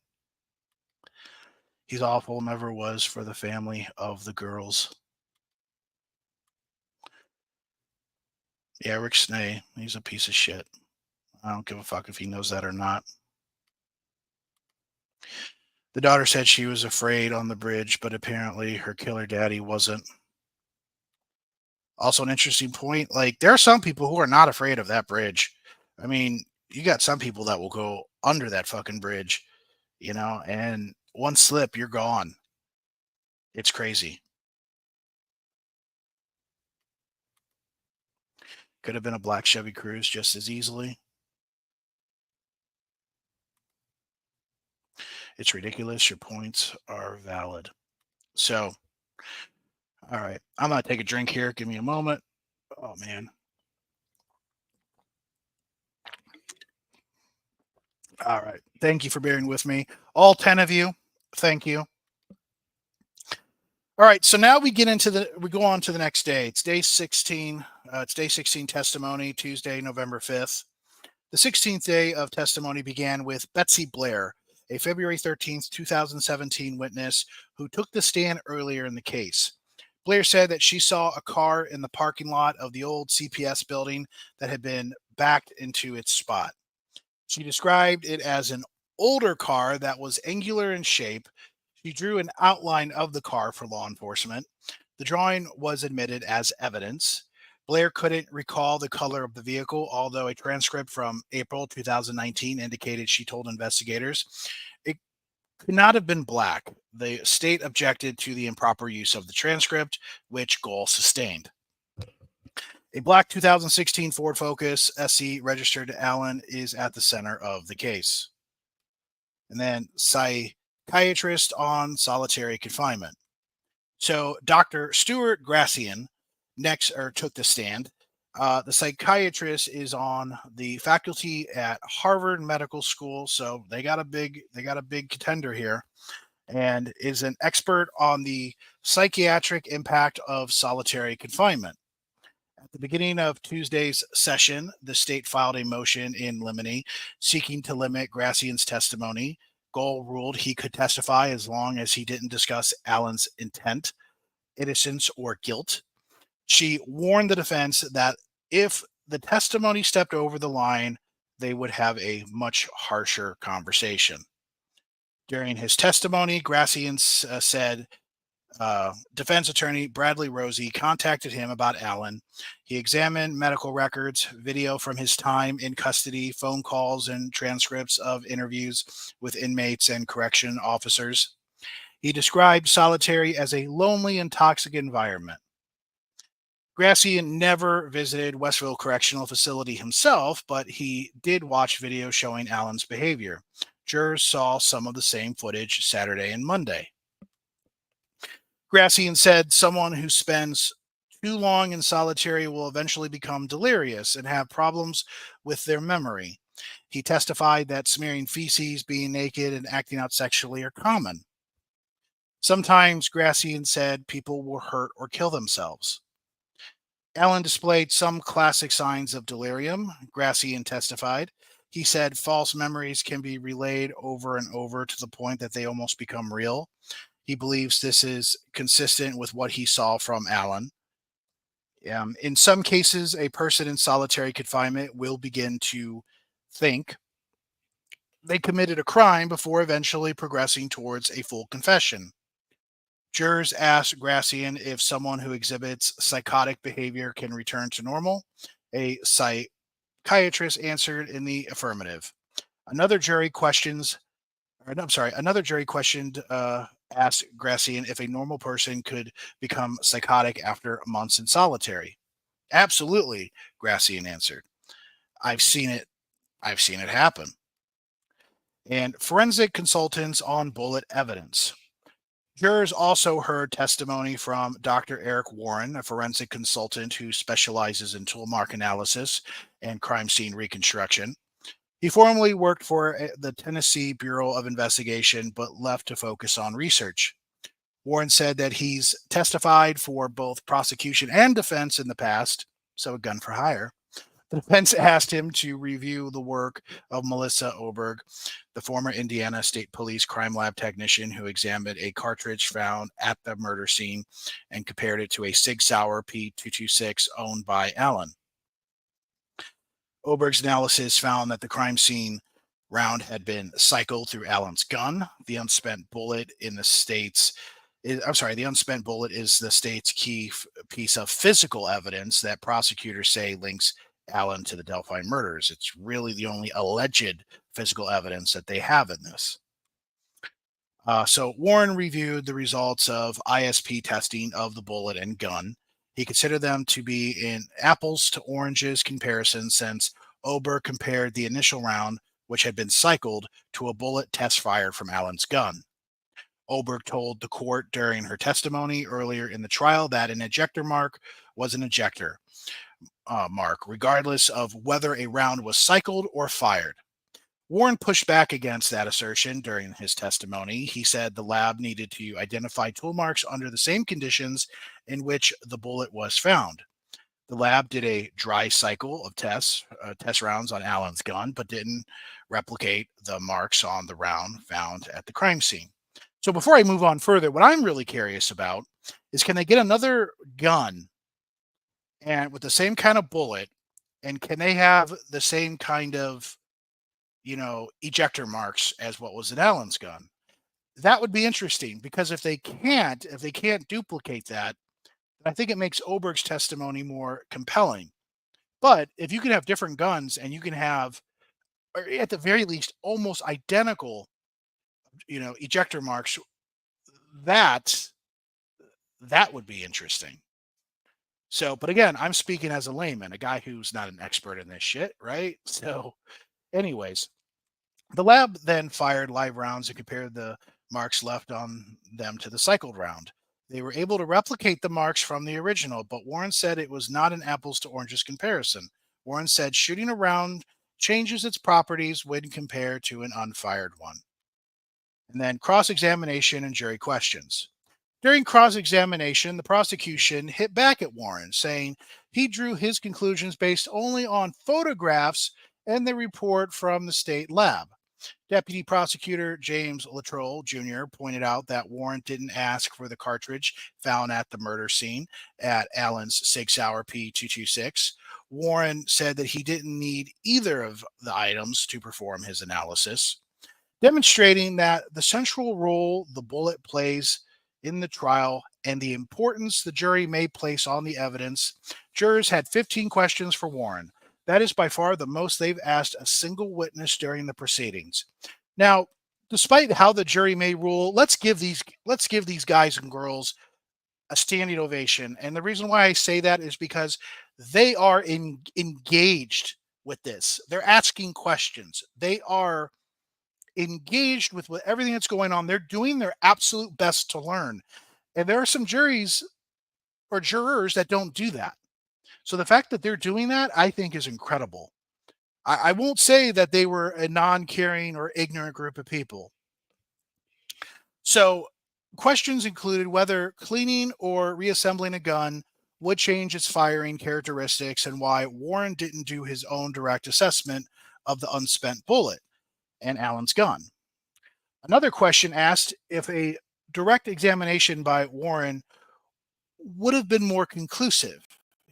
He's awful, never was for the family of the girls. Yeah, Rick Snay, he's a piece of shit. I don't give a fuck if he knows that or not. The daughter said she was afraid on the bridge, but apparently her killer daddy wasn't. Also, an interesting point, like, there are some people who are not afraid of that bridge. I mean, you got some people that will go under that fucking bridge, and One slip, you're gone. It's crazy. Could have been a black Chevy Cruze just as easily. It's ridiculous. Your points are valid. So, all right. I'm going to take a drink here. Give me a moment. Oh, man. All right. Thank you for bearing with me. All 10 of you, thank you. All right. So now we go on to the next day. It's day 16. It's day 16 testimony, Tuesday, November 5th. The 16th day of testimony began with Betsy Blair, a February 13th, 2017 witness who took the stand earlier in the case. Blair said that she saw a car in the parking lot of the old CPS building that had been backed into its spot. She described it as an older car that was angular in shape. She drew an outline of the car for law enforcement. The drawing was admitted as evidence. Blair couldn't recall the color of the vehicle, although a transcript from April 2019 indicated she told investigators it could not have been black. The state objected to the improper use of the transcript, which Gohl sustained. A black 2016 Ford Focus SE registered to Allen is at the center of the case. And then psychiatrist on solitary confinement. So Dr. Stuart Gracian took the stand. The psychiatrist is on the faculty at Harvard Medical School, so they got a big contender here, and is an expert on the psychiatric impact of solitary confinement. At the beginning of Tuesday's session, the state filed a motion in limine seeking to limit Gracian's testimony. Gohl ruled he could testify as long as he didn't discuss Allen's intent, innocence, or guilt. She warned the defense that if the testimony stepped over the line, they would have a much harsher conversation. During his testimony, Gracian said defense attorney Bradley Rosie contacted him about Allen. He examined medical records, video from his time in custody, phone calls, and transcripts of interviews with inmates and correction officers. He described solitary as a lonely and toxic environment. Gracian never visited Westville Correctional Facility himself, but he did watch video showing Allen's behavior. Jurors saw some of the same footage Saturday and Monday. Gracian said someone who spends too long in solitary will eventually become delirious and have problems with their memory. He testified that smearing feces, being naked, and acting out sexually are common. Sometimes, Gracian said, people will hurt or kill themselves. Allen displayed some classic signs of delirium, Gracian testified. He said false memories can be relayed over and over to the point that they almost become real. He believes this is consistent with what he saw from Allen. In some cases, a person in solitary confinement will begin to think they committed a crime before eventually progressing towards a full confession. Jurors asked Gracian if someone who exhibits psychotic behavior can return to normal. A psychiatrist answered in the affirmative. Another jury questioned asked Gracian if a normal person could become psychotic after months in solitary. Absolutely, Gracian answered. I've seen it happen. And forensic consultants on bullet evidence. Jurors also heard testimony from Dr. Eric Warren, a forensic consultant who specializes in tool mark analysis and crime scene reconstruction. He formerly worked for the Tennessee Bureau of Investigation, but left to focus on research. Warren said that he's testified for both prosecution and defense in the past, so a gun for hire. The defense asked him to review the work of Melissa Oberg, the former Indiana State Police crime lab technician who examined a cartridge found at the murder scene and compared it to a Sig Sauer P226 owned by Allen. Oberg's analysis found that the crime scene round had been cycled through Allen's gun. The unspent bullet is the state's key piece of physical evidence that prosecutors say links Allen to the Delphi murders. It's really the only alleged physical evidence that they have in this. So Warren reviewed the results of ISP testing of the bullet and gun. He considered them to be in apples to oranges comparison since Oberg compared the initial round, which had been cycled, to a bullet test fired from Allen's gun. Oberg told the court during her testimony earlier in the trial that an ejector mark was an ejector mark, regardless of whether a round was cycled or fired. Warren pushed back against that assertion during his testimony. He said the lab needed to identify tool marks under the same conditions in which the bullet was found. The lab did a dry cycle of test rounds on Allen's gun, but didn't replicate the marks on the round found at the crime scene. So before I move on further, what I'm really curious about is, can they get another gun and with the same kind of bullet, and can they have the same kind of, ejector marks as what was in Allen's gun? That would be interesting, because if they can't duplicate that, I think it makes Oberg's testimony more compelling. But if you can have different guns and you can have, or at the very least, almost identical, ejector marks, that that would be interesting. So, but again, I'm speaking as a layman, a guy who's not an expert in this shit, right? So, anyways, the lab then fired live rounds and compared the marks left on them to the cycled round. They were able to replicate the marks from the original, but Warren said it was not an apples to oranges comparison. Warren said shooting a round changes its properties when compared to an unfired one. And then cross examination and jury questions. During cross examination, the prosecution hit back at Warren, saying he drew his conclusions based only on photographs and the report from the state lab. Deputy Prosecutor James Latrell Jr. pointed out that Warren didn't ask for the cartridge found at the murder scene at Allen's Sig Sauer P226. Warren said that he didn't need either of the items to perform his analysis, demonstrating that the central role the bullet plays in the trial and the importance the jury may place on the evidence. Jurors had 15 questions for Warren. That is by far the most they've asked a single witness during the proceedings. Now, despite how the jury may rule, let's give these guys and girls a standing ovation. And the reason why I say that is because they are engaged with this. They're asking questions. They are engaged with everything that's going on. They're doing their absolute best to learn. And there are some juries or jurors that don't do that. So the fact that they're doing that, I think, is incredible. I won't say that they were a non-caring or ignorant group of people. So questions included whether cleaning or reassembling a gun would change its firing characteristics and why Warren didn't do his own direct assessment of the unspent bullet and Allen's gun. Another question asked if a direct examination by Warren would have been more conclusive.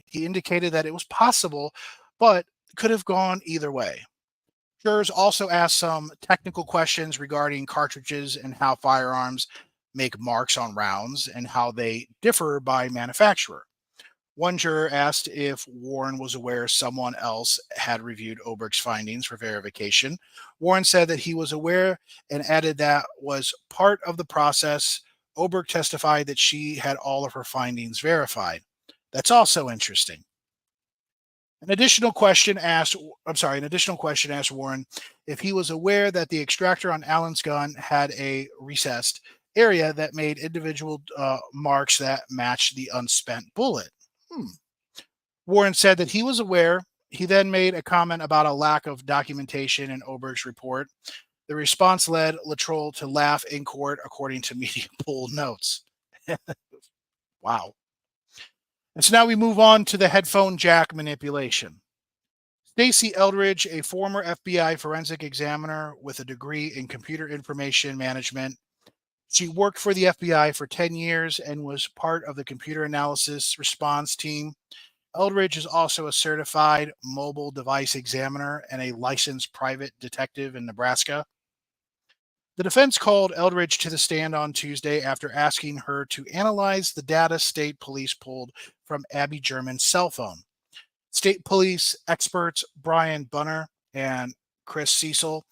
He indicated that it was possible, but could have gone either way. Jurors also asked some technical questions regarding cartridges and how firearms make marks on rounds and how they differ by manufacturer. One juror asked if Warren was aware someone else had reviewed Oberg's findings for verification. Warren said that he was aware and added that was part of the process. Oberg testified that she had all of her findings verified. That's also interesting. An additional question asked Warren if he was aware that the extractor on Allen's gun had a recessed area that made individual marks that matched the unspent bullet. Warren said that he was aware. He then made a comment about a lack of documentation in Oberg's report. The response led Latrell to laugh in court, according to media pool notes. Wow. And so now we move on to the headphone jack manipulation. Stacey Eldridge, a former FBI forensic examiner with a degree in computer information management. She worked for the FBI for 10 years and was part of the computer analysis response team. Eldridge is also a certified mobile device examiner and a licensed private detective in Nebraska. The defense called Eldridge to the stand on Tuesday after asking her to analyze the data state police pulled from Abby German's cell phone. State police experts Brian Bunner and Chris Cecil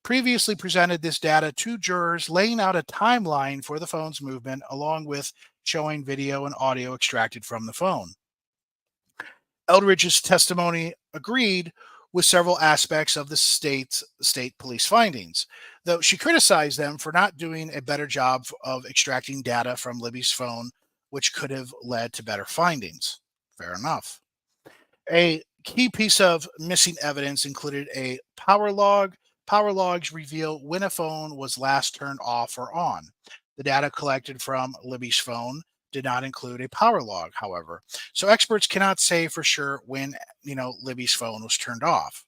previously presented this data to jurors, laying out a timeline for the phone's movement, along with showing video and audio extracted from the phone. Eldridge's testimony agreed with several aspects of the state police findings, though she criticized them for not doing a better job of extracting data from Libby's phone, which could have led to better findings. Fair enough. A key piece of missing evidence included a power log. Power logs reveal when a phone was last turned off or on. The data collected from Libby's phone did not include a power log, however. So experts cannot say for sure when, Libby's phone was turned off.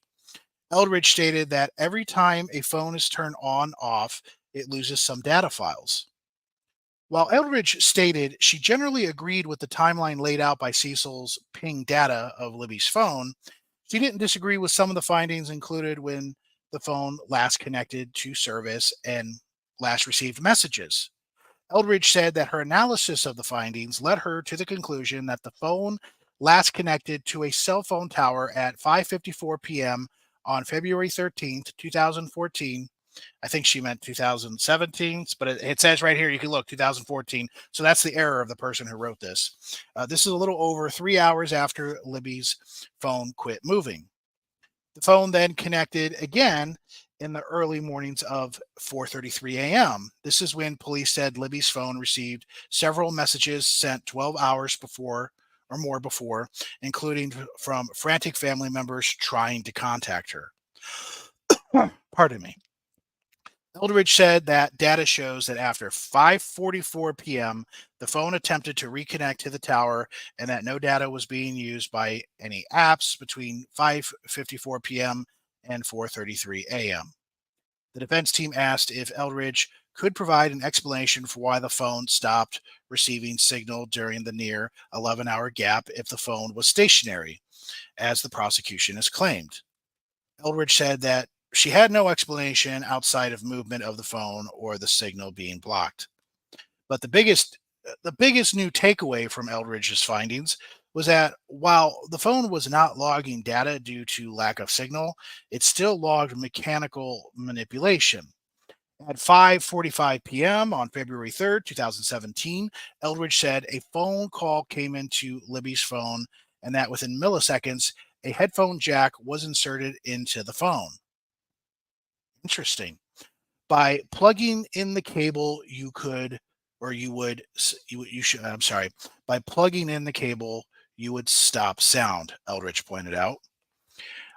Eldridge stated that every time a phone is turned on off, it loses some data files. While Eldridge stated she generally agreed with the timeline laid out by Cecil's ping data of Libby's phone, she didn't disagree with some of the findings included when the phone last connected to service and last received messages. Eldridge said that her analysis of the findings led her to the conclusion that the phone last connected to a cell phone tower at 5:54 p.m. on February 13th, 2014. I think she meant 2017, but it says right here, you can look, 2014. So that's the error of the person who wrote this. This is a little over 3 hours after Libby's phone quit moving. The phone then connected again in the early mornings of 4:33 a.m. This is when police said Libby's phone received several messages sent 12 hours before or more before, including from frantic family members trying to contact her. Pardon me. Eldridge said that data shows that after 5:44 p.m., the phone attempted to reconnect to the tower and that no data was being used by any apps between 5:54 p.m. and 4:33 a.m. The defense team asked if Eldridge could provide an explanation for why the phone stopped receiving signal during the near 11-hour gap if the phone was stationary, as the prosecution has claimed. Eldridge said that she had no explanation outside of movement of the phone or the signal being blocked. But the biggest new takeaway from Eldridge's findings was that while the phone was not logging data due to lack of signal, it still logged mechanical manipulation. At 5:45 p.m. on February 3rd, 2017, Eldridge said a phone call came into Libby's phone and that within milliseconds, a headphone jack was inserted into the phone. Interesting. By plugging in the cable, you could, or you would, you should, I'm sorry, by plugging in the cable, you would stop sound, Eldridge pointed out.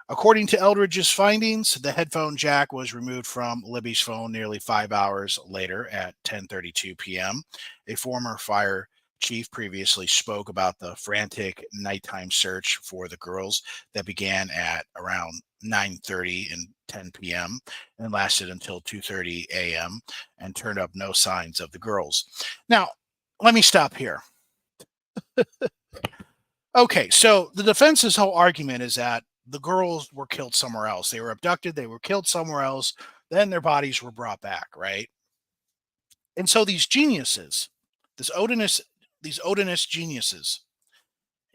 According to Eldridge's findings, the headphone jack was removed from Libby's phone nearly 5 hours later at 10:32 p.m. A former fire chief previously spoke about the frantic nighttime search for the girls that began at around 9:30 and 10 p.m. and lasted until 2:30 a.m. and turned up no signs of the girls. Now, let me stop here. Okay, so the defense's whole argument is that the girls were killed somewhere else. They were abducted, they were killed somewhere else, then their bodies were brought back, right? And so these geniuses, this Odinist, these Odinist geniuses,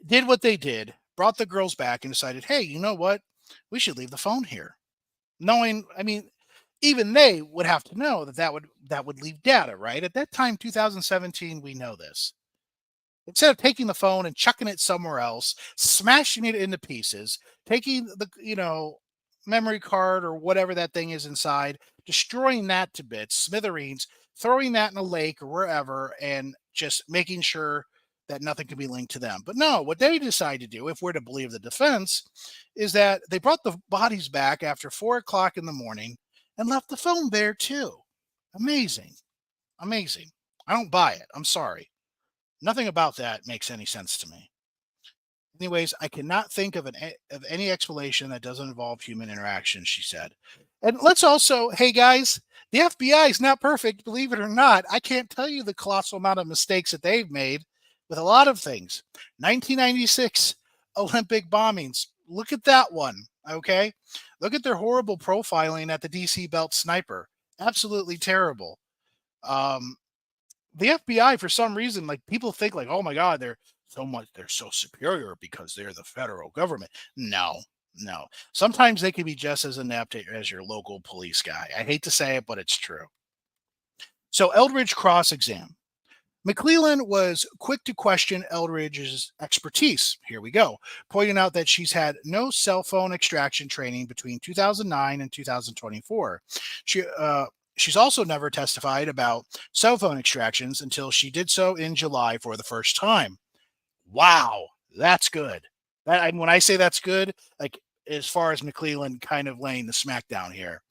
did what they did, brought the girls back and decided, hey, you know what? We should leave the phone here. Knowing, I mean, even they would have to know that would leave data, right? At that time, 2017, we know this. Instead of taking the phone and chucking it somewhere else, smashing it into pieces, taking the memory card or whatever that thing is inside, destroying that to bits, smithereens, throwing that in a lake or wherever, and just making sure that nothing can be linked to them. But no, what they decide to do, if we're to believe the defense, is that they brought the bodies back after 4 o'clock in the morning and left the phone there too. Amazing. Amazing. I don't buy it. I'm sorry. Nothing about that makes any sense to me. Anyways, I cannot think of any explanation that doesn't involve human interaction, she said. And let's also, hey guys, the FBI is not perfect, believe it or not. I can't tell you the colossal amount of mistakes that they've made with a lot of things. 1996 Olympic bombings. Look at that one, okay? Look at their horrible profiling at the DC Belt Sniper. Absolutely terrible. The FBI, for some reason, like people think like, oh my God, they're so superior because they're the federal government. No, No. Sometimes they can be just as inept as your local police guy. I hate to say it, but it's true. So Eldridge cross exam. McClellan was quick to question Eldridge's expertise. Here we go, pointing out that she's had no cell phone extraction training between 2009 and 2024. She's also never testified about cell phone extractions until she did so in July for the first time. Wow, that's good. When I say that's good, like as far as McClellan kind of laying the smackdown here.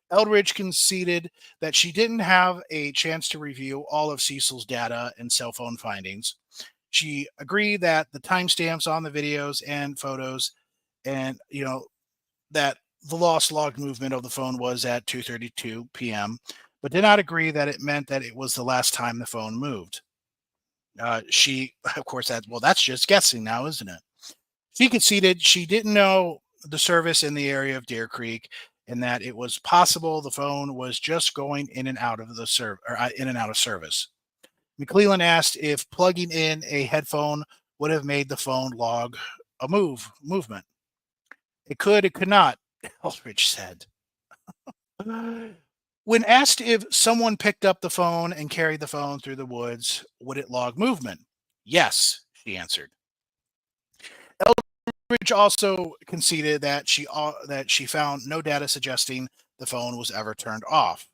Eldridge conceded that she didn't have a chance to review all of Cecil's data and cell phone findings. She agreed that the timestamps on the videos and photos and, that the lost log movement of the phone was at 2:32 p.m., but did not agree that it meant that it was the last time the phone moved. She, of course, that's just guessing now, isn't it? She conceded she didn't know the service in the area of Deer Creek and that it was possible the phone was just going in and out of in and out of service. McClellan asked if plugging in a headphone would have made the phone log a movement. It could not, Eldridge said. When asked if someone picked up the phone and carried the phone through the woods, would it log movement? Yes, she answered. Eldridge also conceded that she found no data suggesting the phone was ever turned off.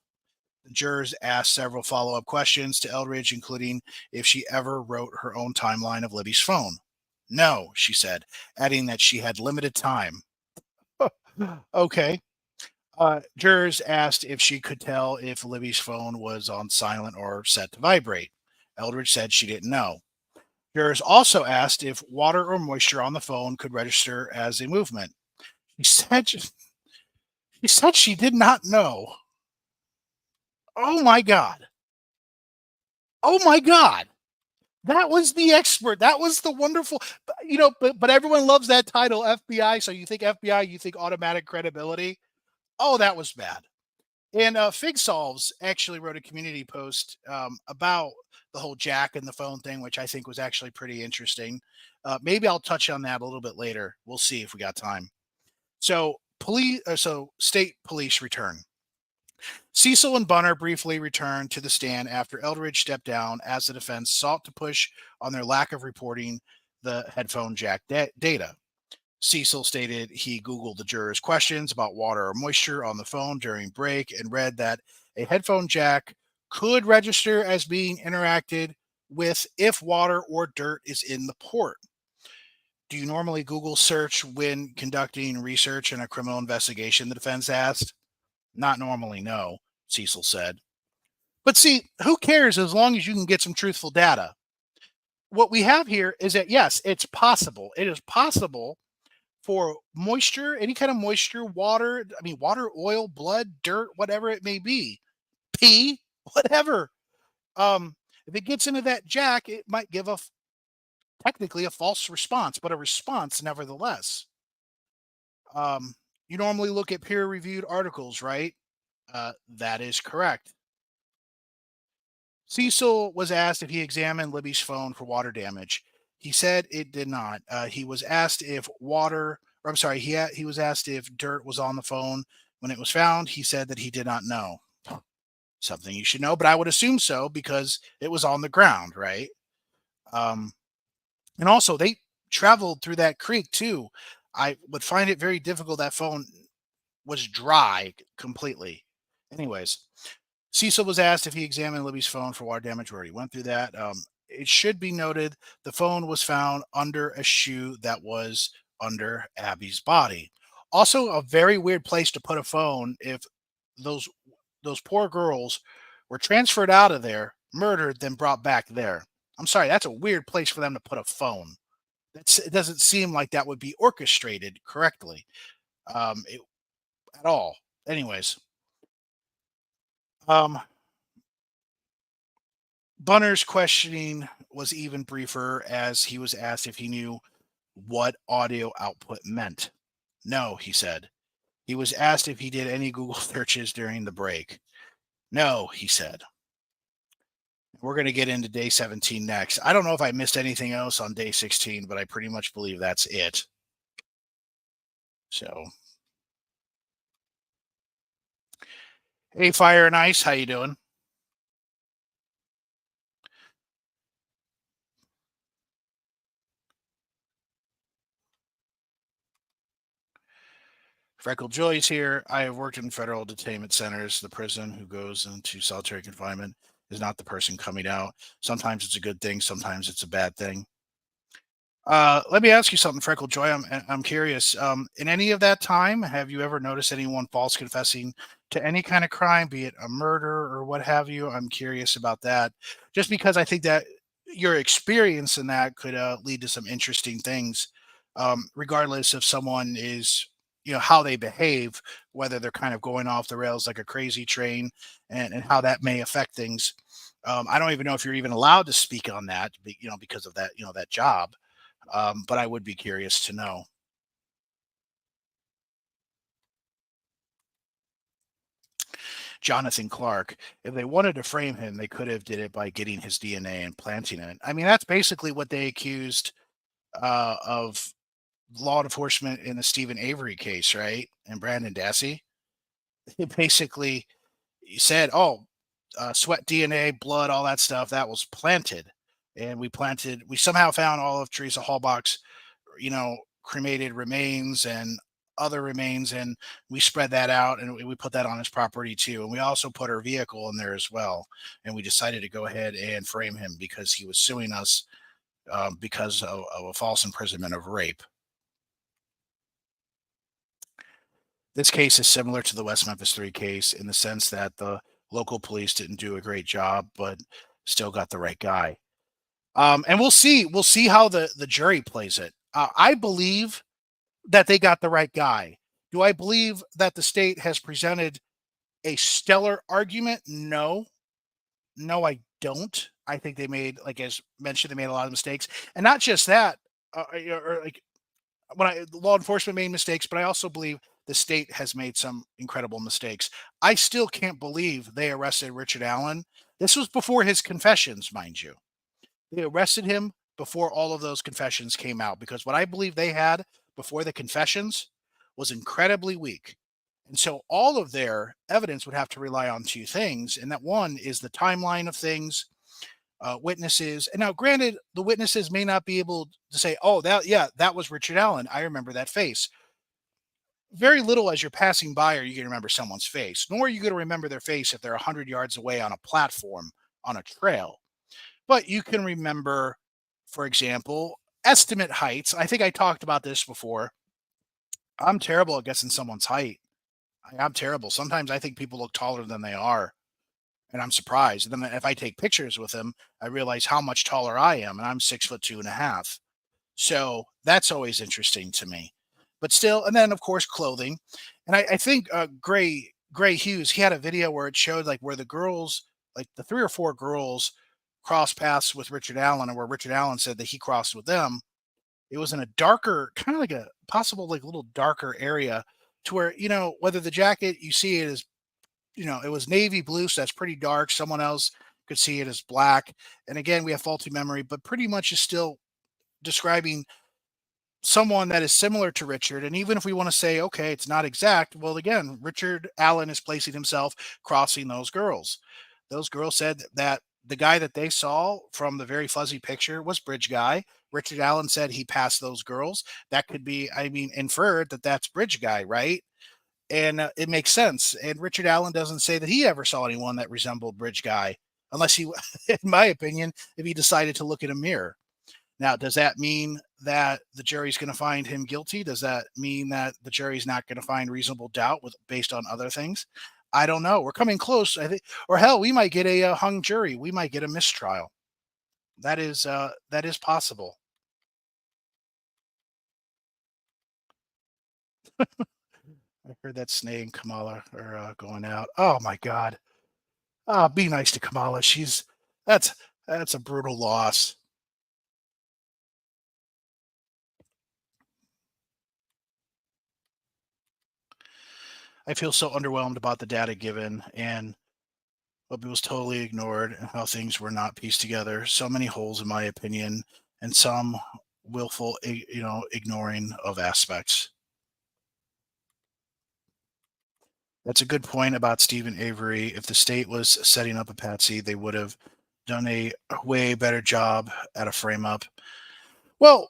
The jurors asked several follow-up questions to Eldridge, including if she ever wrote her own timeline of Libby's phone. No, she said, adding that she had limited time. Okay. Jurors asked if she could tell if Libby's phone was on silent or set to vibrate. Eldridge said she didn't know. Jurors also asked if water or moisture on the phone could register as a movement. She said she did not know. Oh my God. Oh my God. That was the expert. That was the wonderful, but everyone loves that title, FBI. So you think FBI, you think automatic credibility. Oh, that was bad. And Fig Solves actually wrote a community post about the whole Jack and the phone thing, which I think was actually pretty interesting. Maybe I'll touch on that a little bit later. We'll see if we got time. So state police return. Cecil and Bunner briefly returned to the stand after Eldridge stepped down as the defense sought to push on their lack of reporting the headphone jack data. Cecil stated he Googled the jurors' questions about water or moisture on the phone during break and read that a headphone jack could register as being interacted with if water or dirt is in the port. Do you normally Google search when conducting research in a criminal investigation? The defense asked. Not normally, no, Cecil said. But see, who cares as long as you can get some truthful data? What we have here is that, yes, it's possible. It is possible for moisture, any kind of moisture, water, water, oil, blood, dirt, whatever it may be, pee, whatever. If it gets into that jack, it might give technically a false response, but a response nevertheless. You normally look at peer-reviewed articles, right? That is correct. Cecil was asked if he examined Libby's phone for water damage. He said it did not. He was asked if he was asked if dirt was on the phone when it was found. He said that he did not know. Something you should know, but I would assume so because it was on the ground, right? And also, they traveled through that creek too. I would find it very difficult. That phone was dry completely. Anyways, Cecil was asked if he examined Libby's phone for water damage. We already went through that. It should be noted the phone was found under a shoe that was under Abby's body. Also, a very weird place to put a phone if those poor girls were transferred out of there, murdered, then brought back there. I'm sorry, that's a weird place for them to put a phone. It doesn't seem like that would be orchestrated correctly at all. Anyways, Bunner's questioning was even briefer as he was asked if he knew what audio output meant. No, he said. He was asked if he did any Google searches during the break. No, he said. We're going to get into day 17 next. I don't know if I missed anything else on day 16, but I pretty much believe that's it. So, hey, Fire and Ice, how you doing? Freckle Joyce here. I have worked in federal detainment centers. The prison who goes into solitary confinement is not the person coming out. Sometimes it's a good thing, sometimes it's a bad thing. Let me ask you something, Freckle Joy. I'm curious. In any of that time, have you ever noticed anyone false confessing to any kind of crime, be it a murder or what have you? I'm curious about that, just because I think that your experience in that could lead to some interesting things, regardless if someone is, how they behave, whether they're kind of going off the rails like a crazy train, and how that may affect things. I don't even know if you're even allowed to speak on that, because of that, that job, but I would be curious to know. Jonathan Clark, if they wanted to frame him, they could have did it by getting his DNA and planting it. I mean, that's basically what they accused of law enforcement in the Stephen Avery case, right? And Brandon Dassey. They basically said, "Oh, sweat DNA, blood, all that stuff that was planted." And we somehow found all of Teresa Hallbach's, cremated remains and other remains, and we spread that out and we put that on his property too. And we also put our vehicle in there as well. And we decided to go ahead and frame him because he was suing us, because of a false imprisonment of rape. This case is similar to the West Memphis 3 case in the sense that the local police didn't do a great job, but still got the right guy. And we'll see how the jury plays it. I believe that they got the right guy. Do I believe that the state has presented a stellar argument? No. No, I don't. I think they made, like as mentioned, they made a lot of mistakes. And not just that, or like when law enforcement made mistakes, but I also believe the state has made some incredible mistakes. I still can't believe they arrested Richard Allen. This was before his confessions, mind you. They arrested him before all of those confessions came out, because what I believe they had before the confessions was incredibly weak. And so all of their evidence would have to rely on two things. And that one is the timeline of things, witnesses. And now, granted, the witnesses may not be able to say, oh, yeah, that was Richard Allen. I remember that face. Very little as you're passing by are you going to remember someone's face, nor are you going to remember their face if they're 100 yards away on a platform on a trail. But you can remember, for example, estimate heights. I think I talked about this before. I'm terrible at guessing someone's height. I'm terrible. Sometimes I think people look taller than they are, and I'm surprised. And then if I take pictures with them, I realize how much taller I am, and I'm 6 foot 2.5. So that's always interesting to me. But still, and then of course clothing, and I think Gray Hughes, he had a video where it showed like where the girls, like the three or four girls, crossed paths with Richard Allen, and where Richard Allen said that he crossed with them. It was in a darker, kind of like a possible like little darker area, to where whether the jacket you see it as, it was navy blue, so that's pretty dark. Someone else could see it as black. And again, we have faulty memory, but pretty much is still describing someone that is similar to Richard. And even if we want to say, okay, it's not exact, well, again, Richard Allen is placing himself crossing those girls. Those girls said that the guy that they saw from the very fuzzy picture was Bridge Guy. Richard Allen said he passed those girls. That could be, I mean, inferred that that's Bridge Guy, right? And it makes sense. And Richard Allen doesn't say that he ever saw anyone that resembled Bridge Guy, unless he, in my opinion, if he decided to look in a mirror. Now, does that mean that the jury's going to find him guilty? Does that mean that the jury's not going to find reasonable doubt based on other things? I don't know. We're coming close, I think, or hell, we might get a hung jury. We might get a mistrial. That is possible. I heard that Snake and Kamala are going out. Oh my God. Be nice to Kamala. That's that's a brutal loss. I feel so underwhelmed about the data given, and what was totally ignored, and how things were not pieced together. So many holes, in my opinion, and some willful, ignoring of aspects. That's a good point about Stephen Avery. If the state was setting up a patsy, they would have done a way better job at a frame up. Well,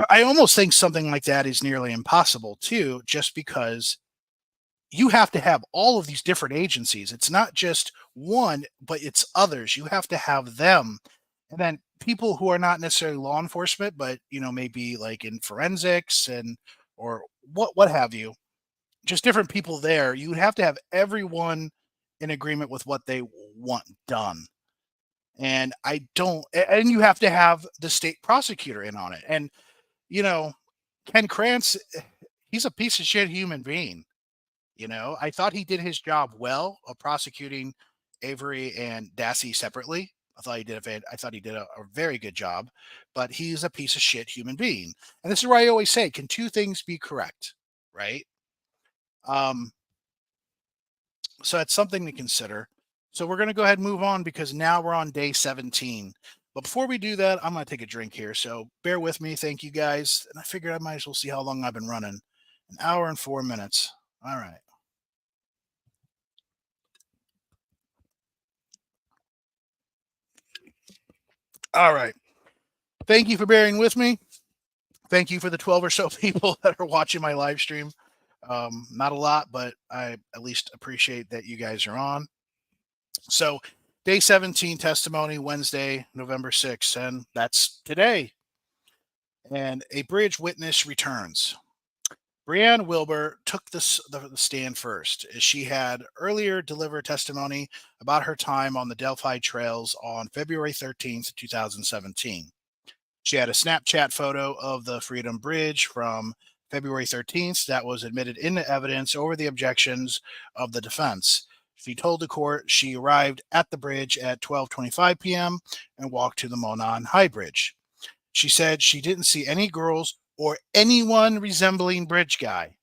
I almost think something like that is nearly impossible too, just because you have to have all of these different agencies. It's not just one, but it's others. You have to have them. And then people who are not necessarily law enforcement, but maybe like in forensics and or what have you, just different people there. You would have to have everyone in agreement with what they want done. And I don't and you have to have the state prosecutor in on it. And you know, Ken Krantz, he's a piece of shit human being. I thought he did his job well of prosecuting Avery and Dassey separately. I thought he did a very good job, but he's a piece of shit human being. And this is where I always say, can two things be correct? Right? Um, so it's something to consider. So we're going to go ahead and move on because now we're on day 17. But before we do that, I'm going to take a drink here. So bear with me. Thank you guys. And I figured I might as well see how long I've been running. An hour and 4 minutes. All right. All right. Thank you for bearing with me. Thank you for the 12 or so people that are watching my live stream. Not a lot, but I at least appreciate that you guys are on. So, day 17 testimony, Wednesday, November 6th, and that's today. And a bridge witness returns. Brianne Wilbur took the stand first, as she had earlier delivered testimony about her time on the Delphi trails on February 13th, 2017. She had a Snapchat photo of the Freedom Bridge from February 13th that was admitted into evidence over the objections of the defense. She told the court she arrived at the bridge at 12:25 p.m. and walked to the Monon High Bridge. She said she didn't see any girls or anyone resembling Bridge Guy,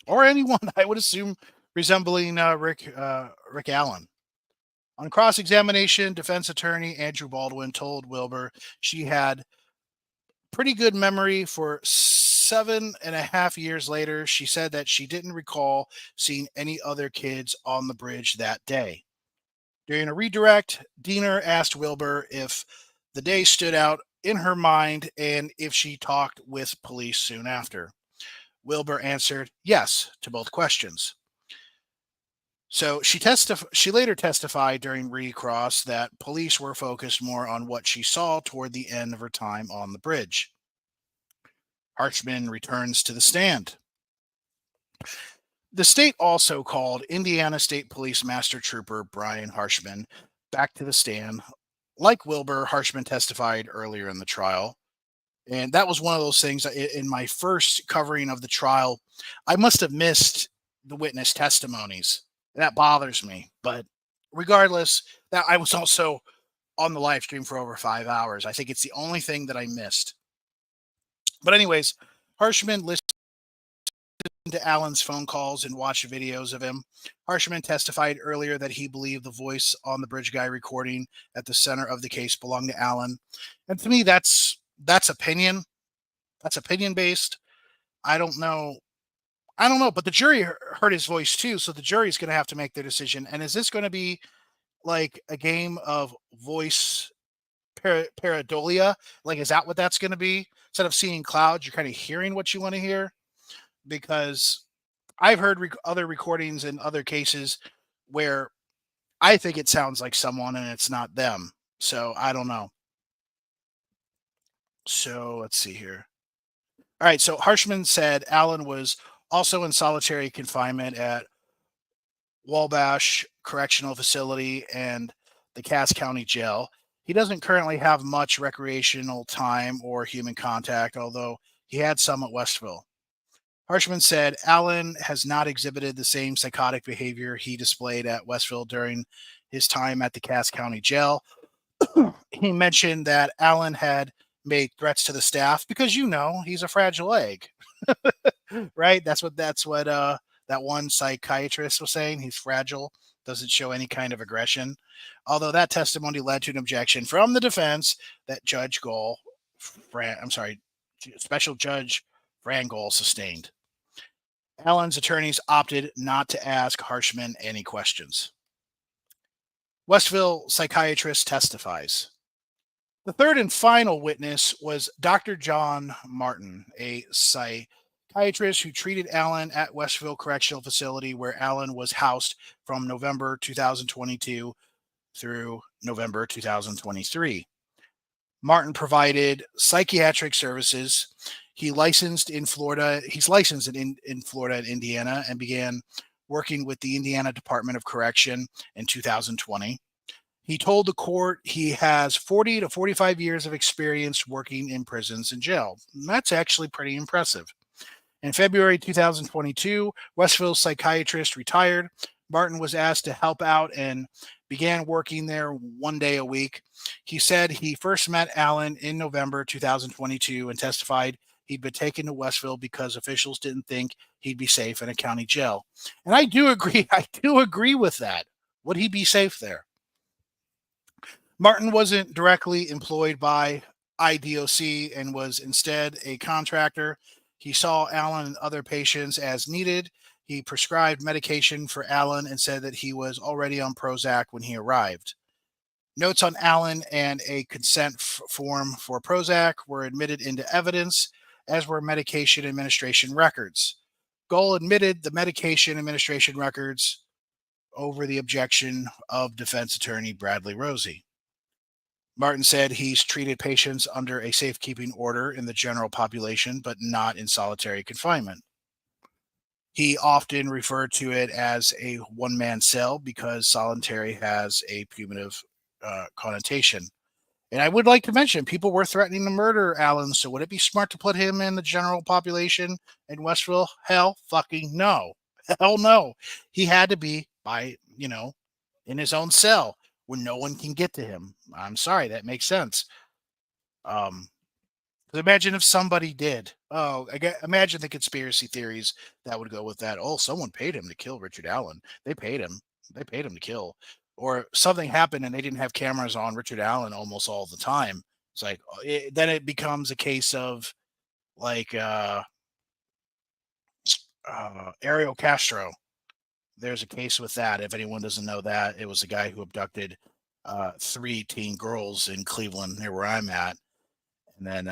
or anyone I would assume resembling Rick Allen. On cross examination, defense attorney Andrew Baldwin told Wilbur she had pretty good memory for 7.5 years later. She said that she didn't recall seeing any other kids on the bridge that day. During a redirect, Diener asked Wilbur if the day stood out in her mind and if she talked with police soon after. Wilbur answered yes to both questions. So she later testified during recross that police were focused more on what she saw toward the end of her time on the bridge. Harshman returns to the stand. The state also called Indiana State Police Master Trooper Brian Harshman back to the stand. Like Wilbur, Harshman testified earlier in the trial. And that was one of those things in my first covering of the trial. I must have missed the witness testimonies. That bothers me. But regardless, that I was also on the live stream for over 5 hours. I think it's the only thing that I missed. But anyways, Harshman listened to Allen's phone calls and watched videos of him. Harshman testified earlier that he believed the voice on the Bridge Guy recording at the center of the case belonged to Allen. And to me, that's opinion. That's opinion based. I don't know. But the jury heard his voice too, so the jury is going to have to make their decision. And is this going to be like a game of voice pareidolia? Like, is that what that's going to be? Instead of seeing clouds, you're kind of hearing what you want to hear. Because I've heard other recordings in other cases where I think it sounds like someone and it's not them. So I don't know. So let's see here. All right. So Harshman said Allen was also in solitary confinement at Wabash Correctional Facility and the Cass County Jail. He doesn't currently have much recreational time or human contact, although he had some at Westville. Harshman said Allen has not exhibited the same psychotic behavior he displayed at Westville during his time at the Cass County Jail. He mentioned that Allen had made threats to the staff because he's a fragile egg. Right? That's what that one psychiatrist was saying. He's fragile, doesn't show any kind of aggression. Although that testimony led to an objection from the defense that Special Judge Frangol sustained. Allen's attorneys opted not to ask Harshman any questions. Westville psychiatrist testifies. The third and final witness was Dr. John Martin, a psychiatrist who treated Allen at Westville Correctional Facility, where Allen was housed from November 2022 through November 2023. Martin provided psychiatric services. He's licensed in Florida and Indiana, and began working with the Indiana Department of Correction in 2020. He told the court he has 40 to 45 years of experience working in prisons and jail. That's actually pretty impressive. In February 2022, Westville's psychiatrist retired. Martin was asked to help out and began working there 1 day a week. He said he first met Allen in November 2022 and testified he'd been taken to Westville because officials didn't think he'd be safe in a county jail. And I do agree. I do agree with that. Would he be safe there? Martin wasn't directly employed by IDOC and was instead a contractor. He saw Allen and other patients as needed. He prescribed medication for Allen and said that he was already on Prozac when he arrived. Notes on Allen and a consent form for Prozac were admitted into evidence, as were medication administration records. Gold admitted the medication administration records over the objection of defense attorney Bradley Rosie. Martin said he's treated patients under a safekeeping order in the general population, but not in solitary confinement. He often referred to it as a one-man cell because solitary has a punitive connotation. And I would like to mention, people were threatening to murder Allen, so would it be smart to put him in the general population in Westville? Hell fucking no. Hell no. He had to be in his own cell where no one can get to him. I'm sorry, that makes sense. Imagine if somebody did. Imagine the conspiracy theories that would go with that. Oh, someone paid him to kill Richard Allen. They paid him. They paid him to kill. Or something happened and they didn't have cameras on Richard Allen almost all the time. It's like, then it becomes a case of like Ariel Castro. There's a case with that. If anyone doesn't know that, it was a guy who abducted 3 teen girls in Cleveland, near where I'm at, and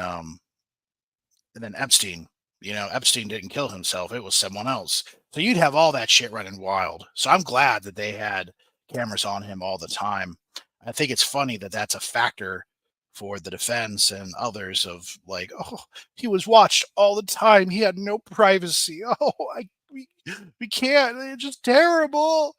then Epstein. Epstein didn't kill himself; it was someone else. So you'd have all that shit running wild. So I'm glad that they had cameras on him all the time. I think it's funny that that's a factor for the defense and others of like, oh, he was watched all the time. He had no privacy. Oh, we can't. It's just terrible.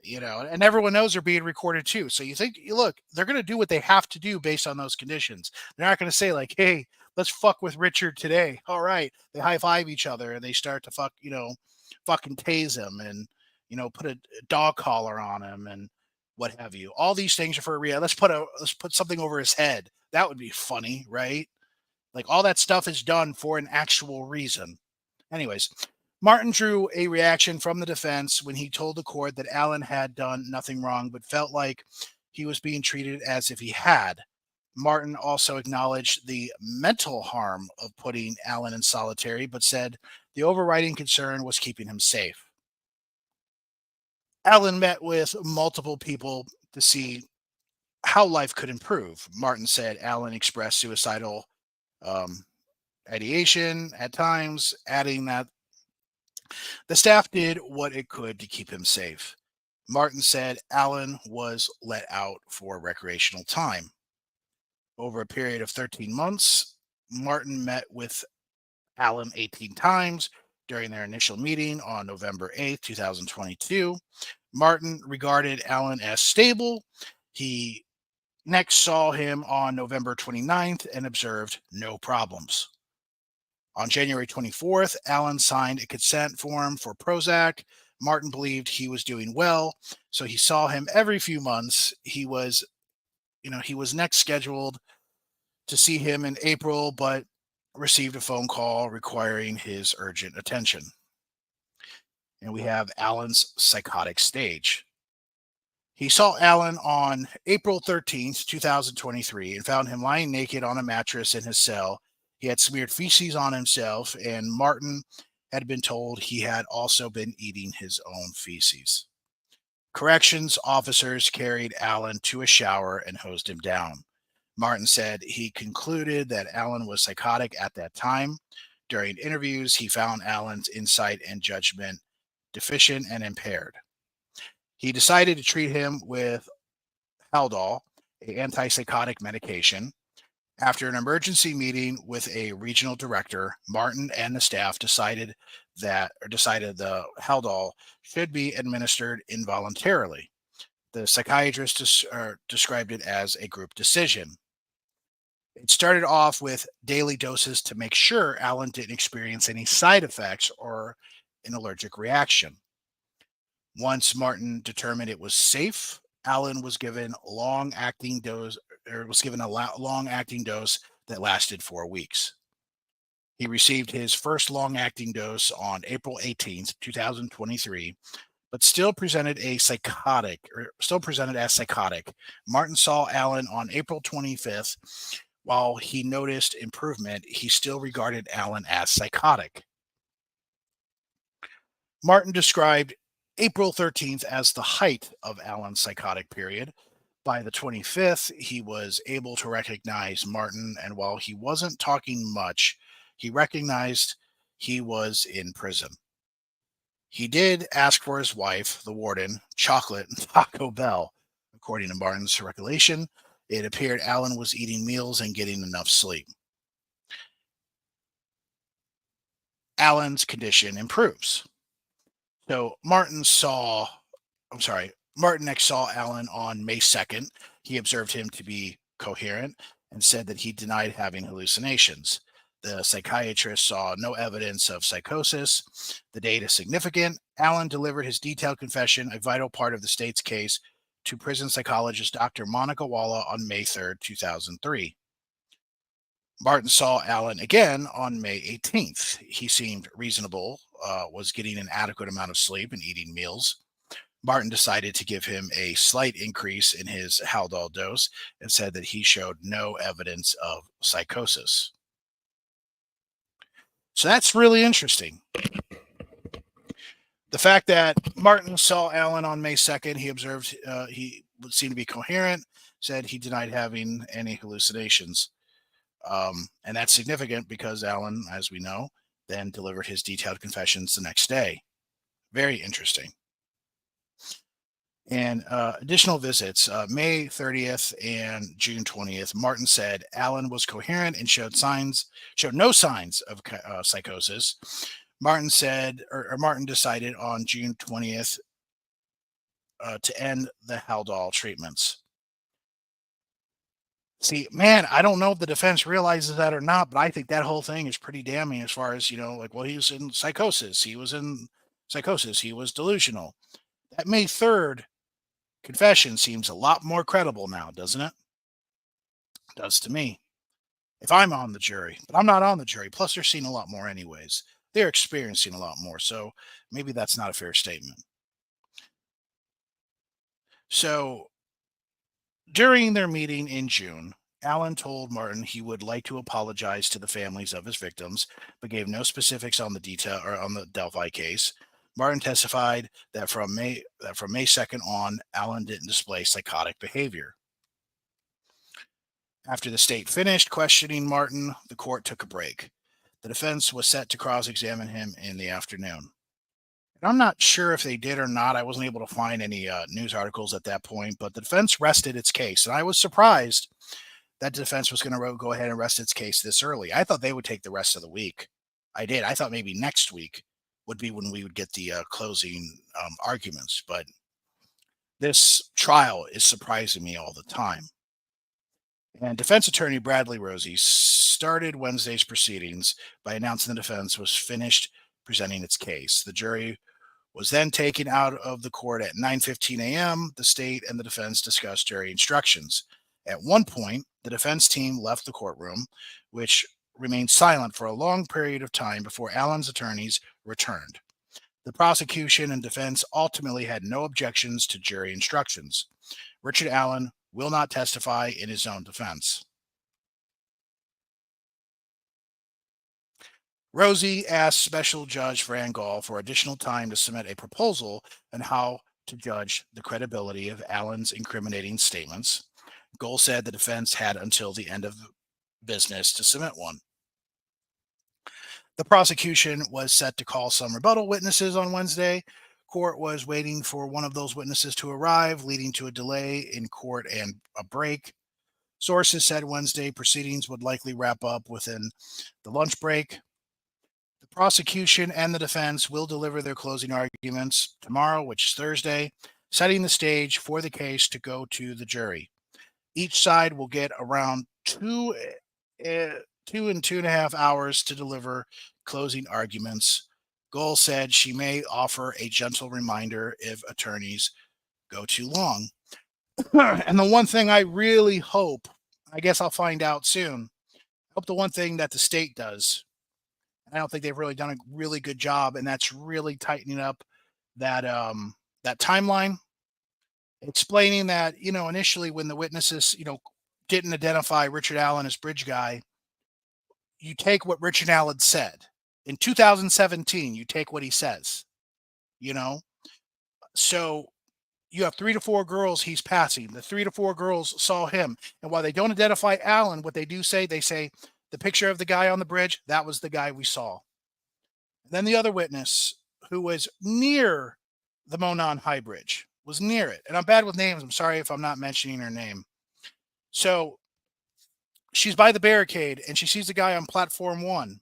And everyone knows they're being recorded too. So you think, look, they're going to do what they have to do based on those conditions. They're not going to say like, hey, let's fuck with Richard today. All right. They high five each other and they start to fucking tase him and, put a dog collar on him and what have you. All these things are for a real. Let's put something over his head. That would be funny, right? Like all that stuff is done for an actual reason. Anyways, Martin drew a reaction from the defense when he told the court that Allen had done nothing wrong, but felt like he was being treated as if he had. Martin also acknowledged the mental harm of putting Allen in solitary, but said the overriding concern was keeping him safe. Allen met with multiple people to see how life could improve. Martin said Allen expressed suicidal ideation at times, adding that the staff did what it could to keep him safe. Martin said Allen was let out for recreational time. Over a period of 13 months, Martin met with Allen 18 times during their initial meeting on November 8th, 2022. Martin regarded Allen as stable. He next saw him on November 29th and observed no problems. On January 24th, Allen signed a consent form for Prozac. Martin believed he was doing well, so he saw him every few months. He was next scheduled to see him in April, but received a phone call requiring his urgent attention. And we have Allen's psychotic stage. He saw Allen on April 13th, 2023, and found him lying naked on a mattress in his cell. He had smeared feces on himself, and Martin had been told he had also been eating his own feces. Corrections officers carried Allen to a shower and hosed him down. Martin said he concluded that Allen was psychotic at that time. During interviews, he found Allen's insight and judgment deficient and impaired. He decided to treat him with Haldol, an antipsychotic medication. After an emergency meeting with a regional director, Martin and the staff decided the Haldol should be administered involuntarily. The psychiatrist described it as a group decision. It started off with daily doses to make sure Allen didn't experience any side effects or an allergic reaction. Once Martin determined it was safe, Allen was given a long-acting dose that lasted 4 weeks. He received his first long-acting dose on April 18th, 2023, but still presented as psychotic. Martin saw Allen on April 25th. While he noticed improvement, he still regarded Allen as psychotic. Martin described April 13th as the height of Allen's psychotic period. By the 25th, he was able to recognize Martin, and while he wasn't talking much, he recognized he was in prison. He did ask for his wife, the warden, chocolate and Taco Bell. According to Martin's recollection, it appeared Allen was eating meals and getting enough sleep. Allen's condition improves. So Martin next saw Allen on May 2nd. He observed him to be coherent and said that he denied having hallucinations. The psychiatrist saw no evidence of psychosis. The date is significant. Allen delivered his detailed confession, a vital part of the state's case, to prison psychologist Dr. Monica Walla on May 3rd, 2003. Martin saw Allen again on May 18th. He seemed reasonable, was getting an adequate amount of sleep and eating meals. Martin decided to give him a slight increase in his Haldol dose and said that he showed no evidence of psychosis. So that's really interesting. The fact that Martin saw Allen on May 2nd, he observed he would seem to be coherent, said he denied having any hallucinations. And that's significant because Allen, as we know, then delivered his detailed confessions the next day. Very interesting. And additional visits, May 30th and June 20th, Martin said Allen was coherent and showed no signs of psychosis. Martin decided on June 20th to end the Haldol treatments. See, man, I don't know if the defense realizes that or not, but I think that whole thing is pretty damning as far as, he was in psychosis. He was in psychosis. He was delusional. That May 3rd confession seems a lot more credible now, doesn't it? It does to me. If I'm on the jury, but I'm not on the jury. Plus, they're seeing a lot more anyways. They're experiencing a lot more. So maybe that's not a fair statement. So during their meeting in June, Allen told Martin he would like to apologize to the families of his victims, but gave no specifics on the Delphi case. Martin testified that from May 2nd on, Allen didn't display psychotic behavior. After the state finished questioning Martin, the court took a break. The defense was set to cross-examine him in the afternoon. And I'm not sure if they did or not. I wasn't able to find any news articles at that point, but the defense rested its case. And I was surprised that the defense was going to go ahead and rest its case this early. I thought they would take the rest of the week. I did. I thought maybe next week would be when we would get the closing arguments. But this trial is surprising me all the time. And defense attorney Bradley Rosie started Wednesday's proceedings by announcing the defense was finished presenting its case. The jury was then taken out of the court at 9:15 a.m. The state and the defense discussed jury instructions. At one point, the defense team left the courtroom, which remained silent for a long period of time before Allen's attorneys returned. The prosecution and defense ultimately had no objections to jury instructions. Richard Allen will not testify in his own defense. Rosie asked Special Judge Fran Gall for additional time to submit a proposal on how to judge the credibility of Allen's incriminating statements. Gall said the defense had until the end of business to submit one. The prosecution was set to call some rebuttal witnesses on Wednesday. Court was waiting for one of those witnesses to arrive, leading to a delay in court and a break. Sources said Wednesday proceedings would likely wrap up within the lunch break. The prosecution and the defense will deliver their closing arguments tomorrow, which is Thursday, setting the stage for the case to go to the jury. Each side will get around 2 and 2.5 hours to deliver closing arguments. Gall said she may offer a gentle reminder if attorneys go too long. And the one thing I really hope, I guess I'll find out soon, I hope the one thing that the state does, I don't think they've really done a really good job, and that's really tightening up that timeline, explaining that, initially when the witnesses, didn't identify Richard Allen as bridge guy, you take what Richard Allen said. In 2017, you take what he says, you know? So you have 3 to 4 girls he's passing. The 3 to 4 girls saw him. And while they don't identify Allen, what they do say, they say, the picture of the guy on the bridge, that was the guy we saw. Then the other witness, who was near the Monon High Bridge, was near it. And I'm bad with names. I'm sorry if I'm not mentioning her name. So she's by the barricade and she sees the guy on platform 1.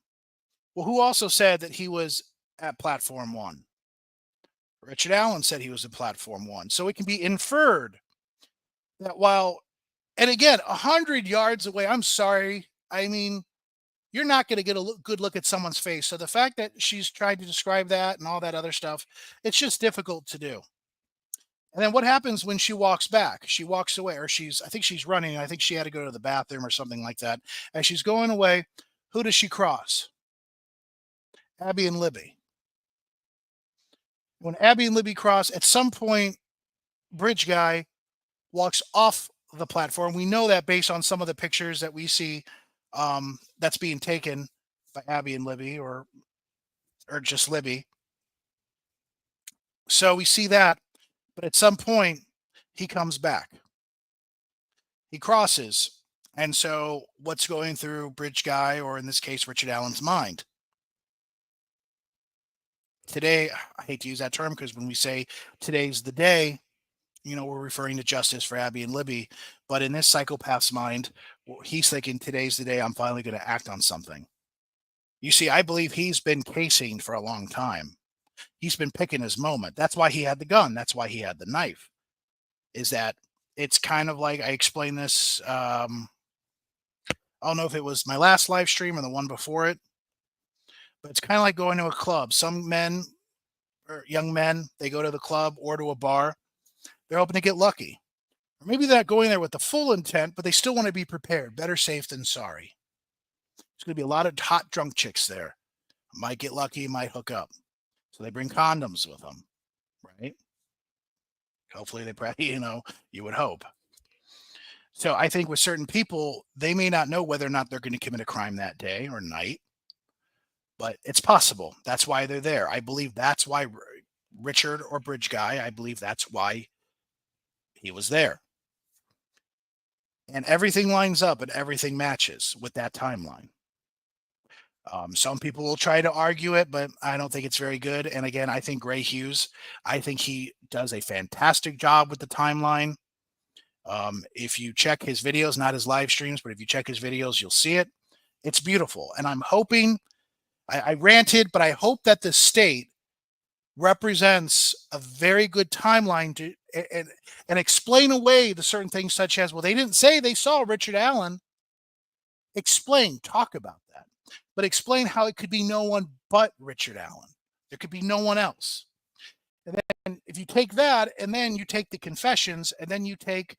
Well, who also said that he was at platform 1? Richard Allen said he was at platform 1. So it can be inferred that and again, 100 yards away, I'm sorry. I mean, you're not going to get a good look at someone's face. So the fact that she's tried to describe that and all that other stuff, it's just difficult to do. And then what happens when she walks back? She walks away, or I think she's running. I think she had to go to the bathroom or something like that. As she's going away, who does she cross? Abby and Libby. When Abby and Libby cross, at some point, Bridge Guy walks off the platform. We know that based on some of the pictures that we see that's being taken by Abby and Libby, or just Libby. So we see that, but at some point, he comes back. He crosses. And so what's going through Bridge Guy, or in this case, Richard Allen's mind? Today, I hate to use that term because when we say today's the day, we're referring to justice for Abby and Libby. But in this psychopath's mind, he's thinking today's the day I'm finally going to act on something. You see, I believe he's been casing for a long time. He's been picking his moment. That's why he had the gun. That's why he had the knife. Is that it's kind of like, I explained this. I don't know if it was my last live stream or the one before it, but it's kind of like going to a club. Some men or young men, they go to the club or to a bar. They're hoping to get lucky. Or maybe they're not going there with the full intent, but they still want to be prepared. Better safe than sorry. There's going to be a lot of hot drunk chicks there. Might get lucky, might hook up. So they bring condoms with them, right? Hopefully they probably, you would hope. So I think with certain people, they may not know whether or not they're going to commit a crime that day or night, but it's possible. That's why they're there. I believe that's why Richard, or Bridge Guy, I believe that's why he was there. And everything lines up and everything matches with that timeline. Some people will try to argue it, but I don't think it's very good. And again, I think Gray Hughes, I think he does a fantastic job with the timeline. If you check his videos, not his live streams, but if you check his videos, you'll see it. It's beautiful. And I'm hoping, I ranted, but I hope that the state represents a very good timeline to and explain away the certain things, such as, well, they didn't say they saw Richard Allen. Explain, talk about that, but explain how it could be no one but Richard Allen. There could be no one else. And then if you take that, and then you take the confessions, and then you take,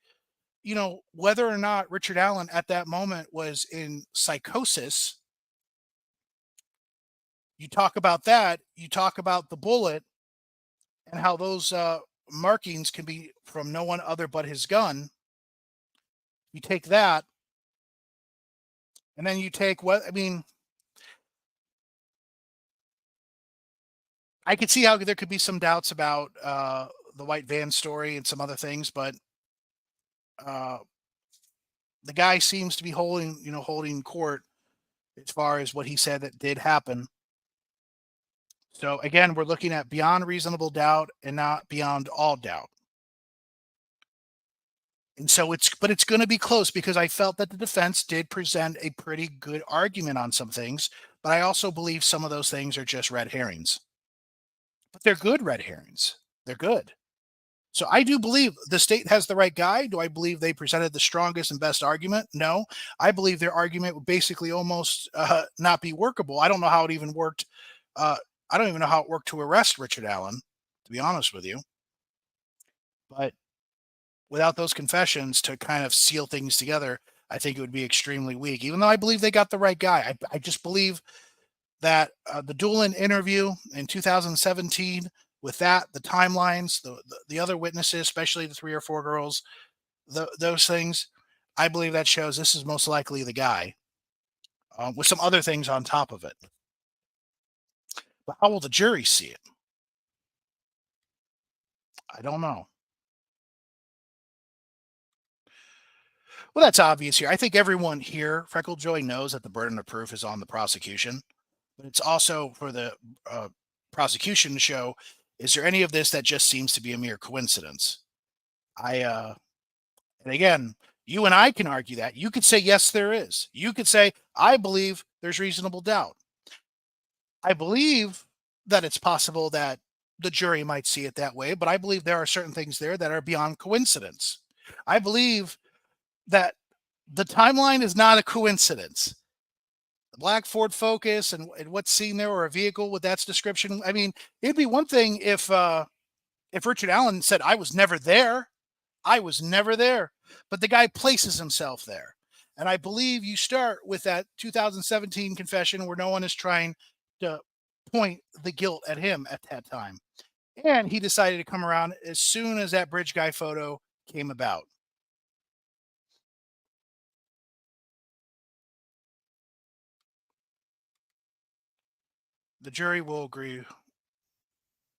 whether or not Richard Allen at that moment was in psychosis, you talk about that, you talk about the bullet and how those markings can be from no one other but his gun. You take that, and then you take I could see how there could be some doubts about the white van story and some other things, but uh, the guy seems to be holding court as far as what he said that did happen. So again, we're looking at beyond reasonable doubt and not beyond all doubt. And so it's going to be close because I felt that the defense did present a pretty good argument on some things, but I also believe some of those things are just red herrings. But they're good red herrings. They're good. So I do believe the state has the right guy. Do I believe they presented the strongest and best argument? No. I believe their argument would basically almost not be workable. I don't know how it even worked. Uh, I don't even know how it worked to arrest Richard Allen, to be honest with you. But without those confessions to kind of seal things together, I think it would be extremely weak. Even though I believe they got the right guy, I just believe that the Doolin interview in 2017, with that, the timelines, the other witnesses, especially the three or four girls, those things, I believe that shows this is most likely the guy, with some other things on top of it. But how will the jury see it? I don't know. Well, that's obvious here. I think everyone here, Freckle Joy, knows that the burden of proof is on the prosecution, but it's also for the uh, prosecution to show, is there any of this that just seems to be a mere coincidence? And again, you and I can argue that. You could say, yes, there is. You could say, I believe there's reasonable doubt. I believe that it's possible that the jury might see it that way, but I believe there are certain things there that are beyond coincidence. I believe that the timeline is not a coincidence. The black Ford Focus and what's seen there, or a vehicle with that description. I mean, it'd be one thing if Richard Allen said, I was never there. I was never there. But the guy places himself there. And I believe you start with that 2017 confession where no one is trying to point the guilt at him at that time. And he decided to come around as soon as that bridge guy photo came about. The jury will agree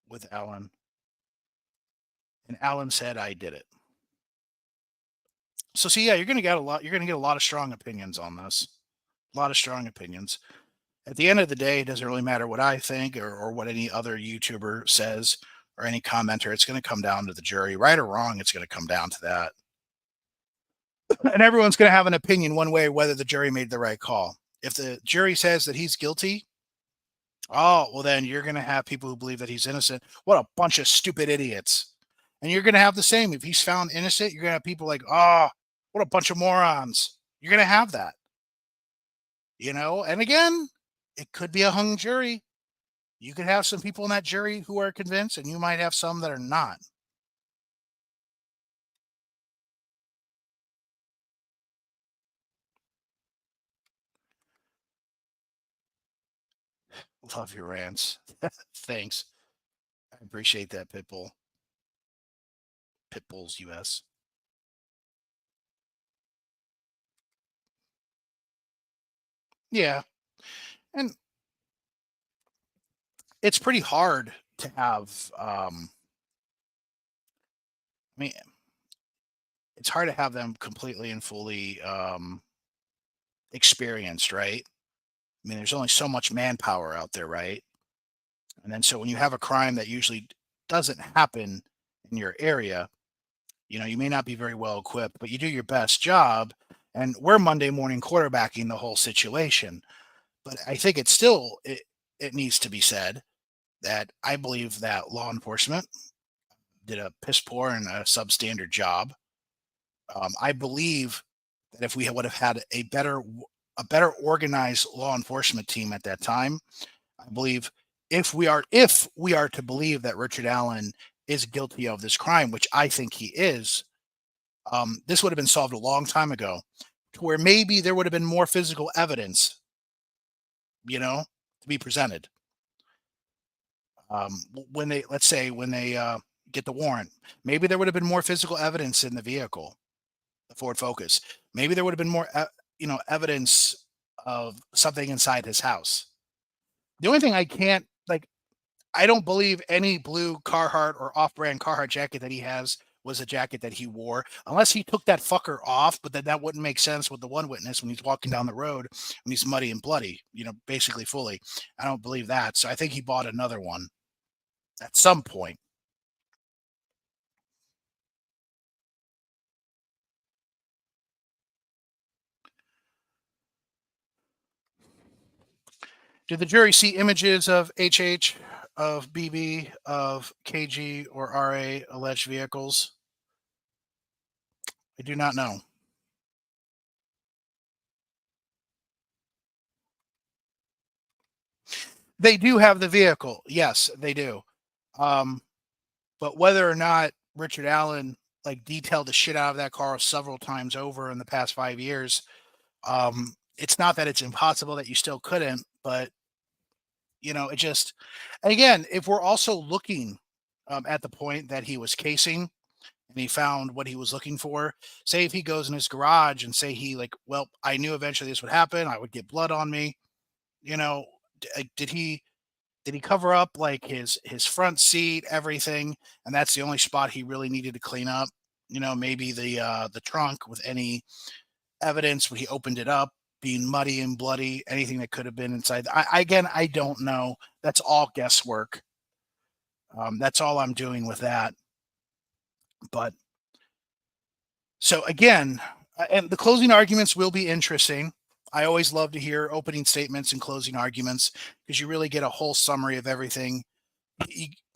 with Allen. And Allen said, I did it. So see, yeah, you're going to get a lot of strong opinions on this. A lot of strong opinions. At the end of the day, it doesn't really matter what I think or what any other YouTuber says or any commenter. It's going to come down to the jury. Right or wrong, it's going to come down to that. And everyone's going to have an opinion one way whether the jury made the right call. If the jury says that he's guilty, oh, well, then you're going to have people who believe that he's innocent. What a bunch of stupid idiots. And you're going to have the same. If he's found innocent, you're going to have people like, oh, what a bunch of morons. You're going to have that. And again, it could be a hung jury. You could have some people in that jury who are convinced, and you might have some that are not. Love your rants. Thanks. I appreciate that, Pitbull. Pitbull's US. Yeah. And it's pretty hard to have I mean, it's hard to have them completely and fully experienced, right? I mean, there's only so much manpower out there, right? And then so when you have a crime that usually doesn't happen in your area, you may not be very well equipped, but you do your best job. And we're Monday morning quarterbacking the whole situation. But I think it needs to be said that I believe that law enforcement did a piss poor and a substandard job. I believe that if we would have had a better organized law enforcement team at that time, I believe if we are to believe that Richard Allen is guilty of this crime, which I think he is, this would have been solved a long time ago, to where maybe there would have been more physical evidence, to be presented. When they, let's say, when they get the warrant, maybe there would have been more physical evidence in the vehicle, the Ford Focus. Maybe there would have been more, evidence of something inside his house. The only thing I can't like, I don't believe any blue Carhartt or off-brand Carhartt jacket that he has was a jacket that he wore, unless he took that fucker off. But then that wouldn't make sense with the one witness when he's walking down the road when he's muddy and bloody, basically fully. I don't believe that. So I think he bought another one at some point. Did the jury see images of HH, of BB, of KG, or RA alleged vehicles? I do not know. They do have the vehicle. Yes, they do. Um, but whether or not Richard Allen like detailed the shit out of that car several times over in the past 5 years, it's not that it's impossible that you still couldn't, but it just, again, if we're also looking at the point that he was casing and he found what he was looking for, say if he goes in his garage and say he like, well, I knew eventually this would happen. I would get blood on me. You know, did he cover up like his front seat, everything, and that's the only spot he really needed to clean up? Maybe the trunk with any evidence when he opened it up being muddy and bloody, anything that could have been inside. Again, I don't know. That's all guesswork. That's all I'm doing with that. But so again, and the closing arguments will be interesting. I always love to hear opening statements and closing arguments because you really get a whole summary of everything.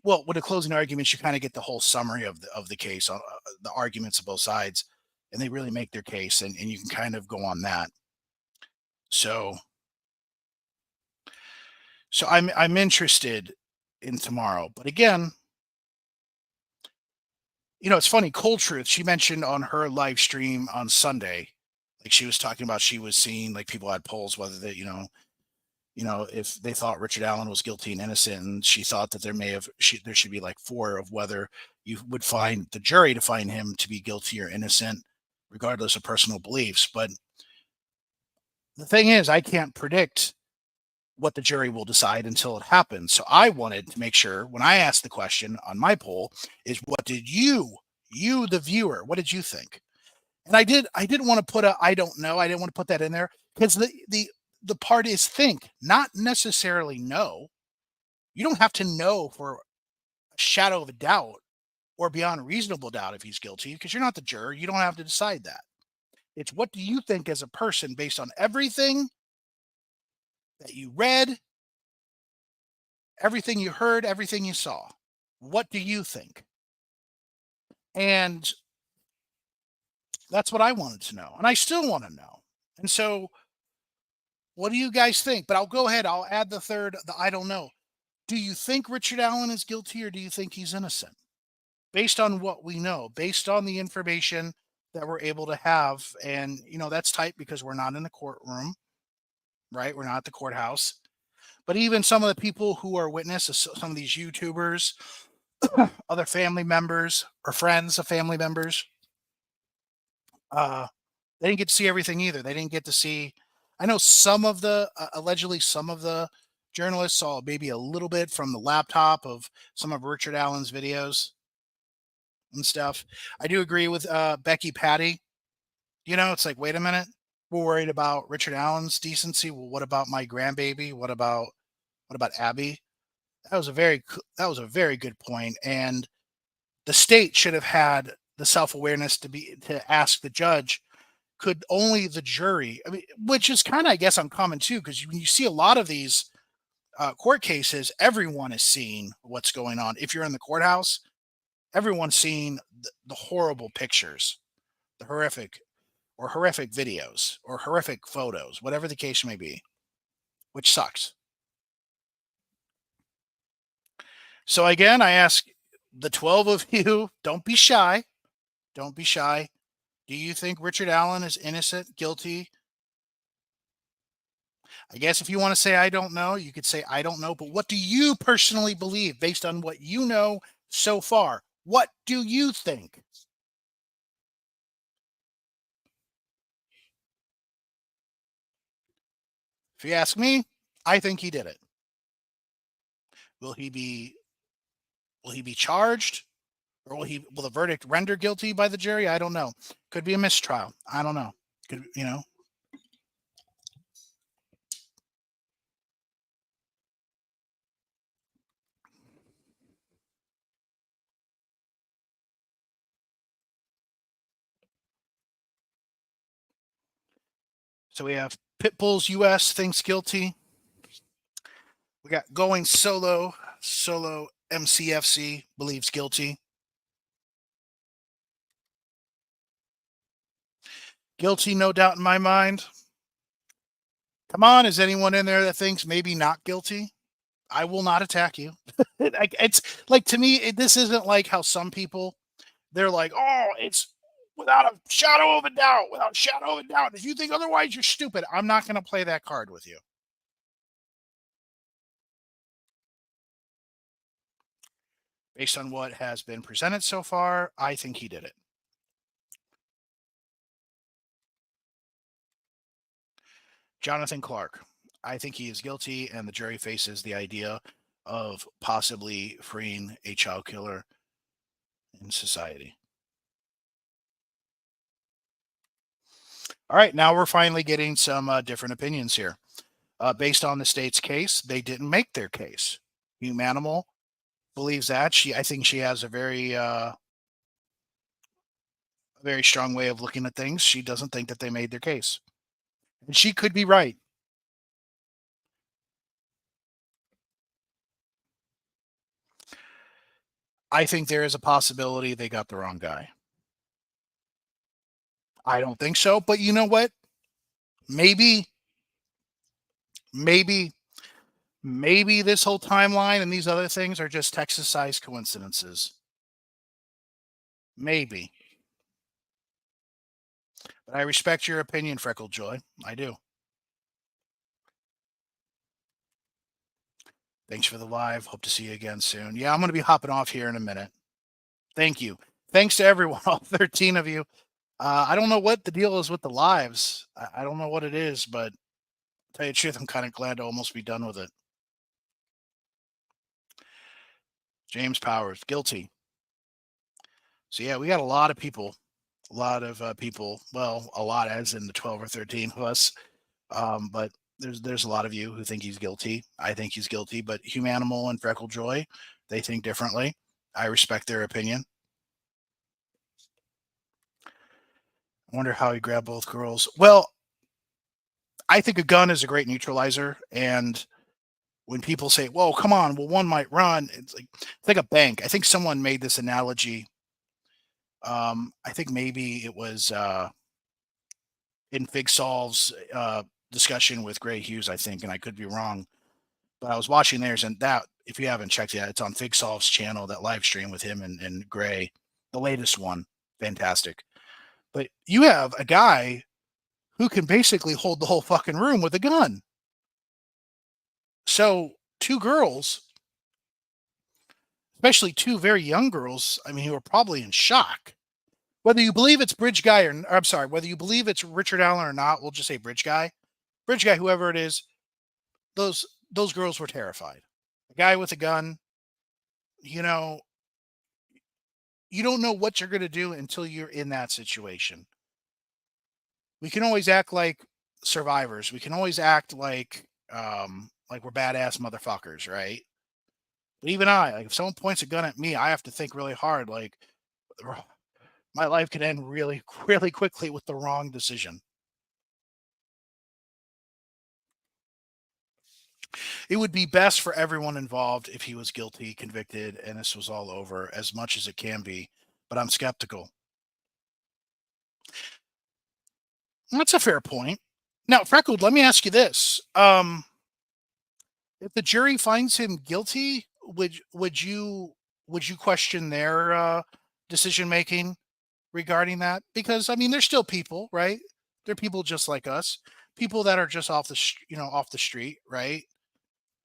Well, with the closing arguments, you kind of get the whole summary of the case, the arguments of both sides, and they really make their case, and you can kind of go on that. So, so I'm interested in tomorrow, but again, it's funny. Cold Truth, she mentioned on her live stream on Sunday, like she was talking about she was seeing like people had polls whether they, if they thought Richard Allen was guilty and innocent, and she thought that there should be like four of whether you would find the jury to find him to be guilty or innocent, regardless of personal beliefs. But the thing is, I can't predict what the jury will decide until it happens. So I wanted to make sure when I asked the question on my poll is what did you, the viewer, what did you think? And I didn't want to put I don't know. I didn't want to put that in there because the part is think, not necessarily know. You don't have to know for a shadow of a doubt or beyond reasonable doubt if he's guilty because you're not the juror. You don't have to decide that. It's what do you think as a person based on everything that you read, everything you heard, everything you saw. What do you think? And that's what I wanted to know. And I still want to know. And so, what do you guys think? But I'll go ahead. I'll add the I don't know. Do you think Richard Allen is guilty or do you think he's innocent? Based on what we know, based on the information that we're able to have. And, that's tight because we're not in the courtroom, right? We're not at the courthouse. But even some of the people who are witnesses, some of these YouTubers, other family members or friends of family members, uh, they didn't get to see everything either. They didn't get to see. I know some of the allegedly some of the journalists saw maybe a little bit from the laptop of some of Richard Allen's videos and stuff. I do agree with Becky Patty. It's like, wait a minute. We're worried about Richard Allen's decency. Well, what about my grandbaby? What about Abby? That was a very good point. And the state should have had the self-awareness to ask the judge, could only the jury, I mean, which is kind of, I guess, uncommon too, because when you see a lot of these court cases, everyone is seeing what's going on. If you're in the courthouse, everyone's seeing the horrible pictures, the horrific videos or horrific photos, whatever the case may be, which sucks. So again, I ask the 12 of you, don't be shy. Don't be shy. Do you think Richard Allen is innocent, guilty? I guess if you want to say I don't know, you could say I don't know, but what do you personally believe based on what you know so far? What do you think? If you ask me, I think he did it. Will he be charged, or will the verdict render guilty by the jury? I don't know. Could be a mistrial. I don't know. Could, you know. So we have Pitbull's US thinks guilty. We got Going Solo. Solo MCFC believes guilty. Guilty, no doubt in my mind. Come on, is anyone in there that thinks maybe not guilty? I will not attack you. It's like, to me, this isn't like how some people, they're like, oh, it's without a shadow of a doubt, without a shadow of a doubt. If you think otherwise, you're stupid. I'm not going to play that card with you. Based on what has been presented so far, I think he did it. Jonathan Clark. I think he is guilty, and the jury faces the idea of possibly freeing a child killer in society. All right, now we're finally getting some different opinions here. Based on the state's case, they didn't make their case. Humanimal believes that. I think she has a very strong way of looking at things. She doesn't think that they made their case, and she could be right. I think there is a possibility they got the wrong guy. I don't think so, but you know what? Maybe, maybe, maybe this whole timeline and these other things are just Texas-sized coincidences. Maybe. But I respect your opinion, Freckled Joy. I do. Thanks for the live. Hope to see you again soon. Yeah, I'm going to be hopping off here in a minute. Thank you. Thanks to everyone, all 13 of you. I don't know what the deal is with the lives. I don't know what it is, but to tell you the truth, I'm kind of glad to almost be done with it. James Powers, guilty. So yeah, we got a lot of people. A lot of people. Well, a lot as in the 12 or 13 of us. But there's a lot of you who think he's guilty. I think he's guilty, but Humanimal and Freckle Joy, they think differently. I respect their opinion. I wonder how he grabbed both girls. Well, I think a gun is a great neutralizer, and when people say, "Whoa, come on," well, one might run. It's like a bank. I think someone made this analogy. I think maybe it was in Fig Solve's discussion with Gray Hughes, I think, and I could be wrong. But I was watching theirs, and that, if you haven't checked it out, it's on Fig Solve's channel, that live stream with him and Gray, the latest one. Fantastic. But you have a guy who can basically hold the whole fucking room with a gun. So two girls, especially two very young girls, I mean, who are probably in shock. Whether you believe it's Bridge Guy or I'm sorry, whether you believe it's Richard Allen or not, we'll just say Bridge Guy. Bridge Guy, whoever it is, those girls were terrified. A guy with a gun, you know, you don't know what you're going to do until you're in that situation. We can always act like survivors. We can always act like we're badass motherfuckers, right? But even like if someone points a gun at me, I have to think really hard. Like, my life could end really, really quickly with the wrong decision. It would be best for everyone involved if he was guilty, convicted, and this was all over, as much as it can be. But I'm skeptical. That's a fair point. Now, Freckled, let me ask you this: if the jury finds him guilty, would you question their decision making regarding that? Because I mean, they're still people, right? They're people just like us, people that are just off off the street, right?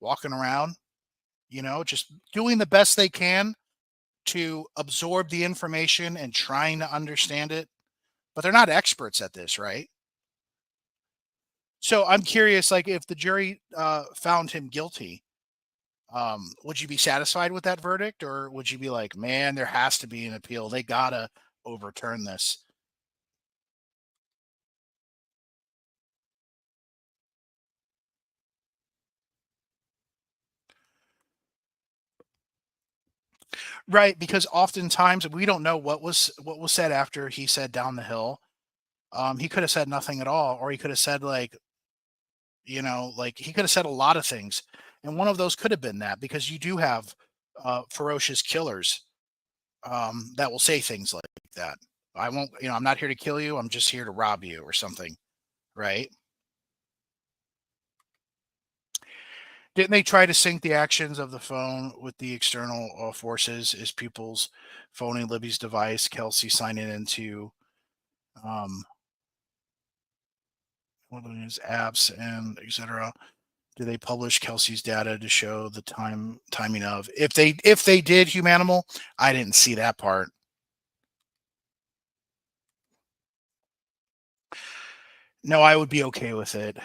Walking around, just doing the best they can to absorb the information and trying to understand it. But they're not experts at this, right? So I'm curious, like, if the jury found him guilty, Would you be satisfied with that verdict, or would you be like, man, there has to be an appeal? They gotta overturn this. Right, because oftentimes we don't know what was said after he said down the hill. He could have said nothing at all, or he could have said like, like he could have said a lot of things, and one of those could have been that because you do have ferocious killers that will say things like that. I won't, I'm not here to kill you. I'm just here to rob you or something, right? Didn't they try to sync the actions of the phone with the external forces? Is people's phoning Libby's device, Kelsey signing into um, one of his apps, and etc. Do they publish Kelsey's data to show the timing of? If they did, Humanimal, I didn't see that part. No, I would be okay with it.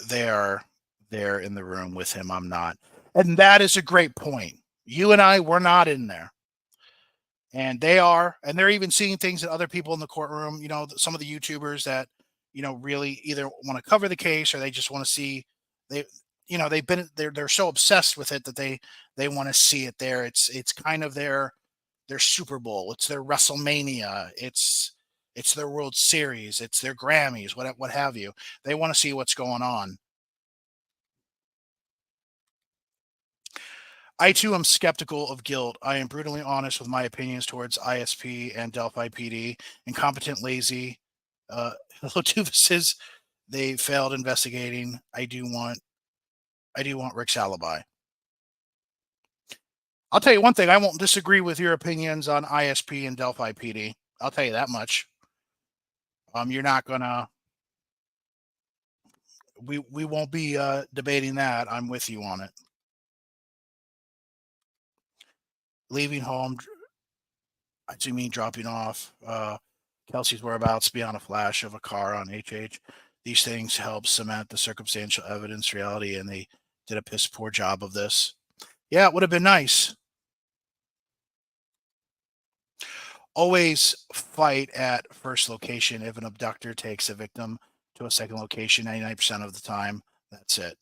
They are there in the room with him. I'm not, and that is a great point. You and I were not in there, and they are, and they're even seeing things that other people in the courtroom. Some of the YouTubers that really either want to cover the case or they just want to see they. They're so obsessed with it that they want to see it there. It's kind of their Super Bowl. It's their WrestleMania. It's their World Series. It's their Grammys. What have you. They want to see what's going on. I too am skeptical of guilt. I am brutally honest with my opinions towards ISP and Delphi PD. Incompetent, lazy, uh, hello doofuses. They failed investigating. I do want Rick's alibi. I'll tell you one thing. I won't disagree with your opinions on ISP and Delphi PD. I'll tell you that much. You're not gonna. We won't be debating that. I'm with you on it. Leaving home, I do mean dropping off Kelsey's whereabouts beyond a flash of a car on HH. These things help cement the circumstantial evidence reality, and they did a piss poor job of this. Yeah, it would have been nice. Always fight at first location. If an abductor takes a victim to a second location, 99% of the time, that's it.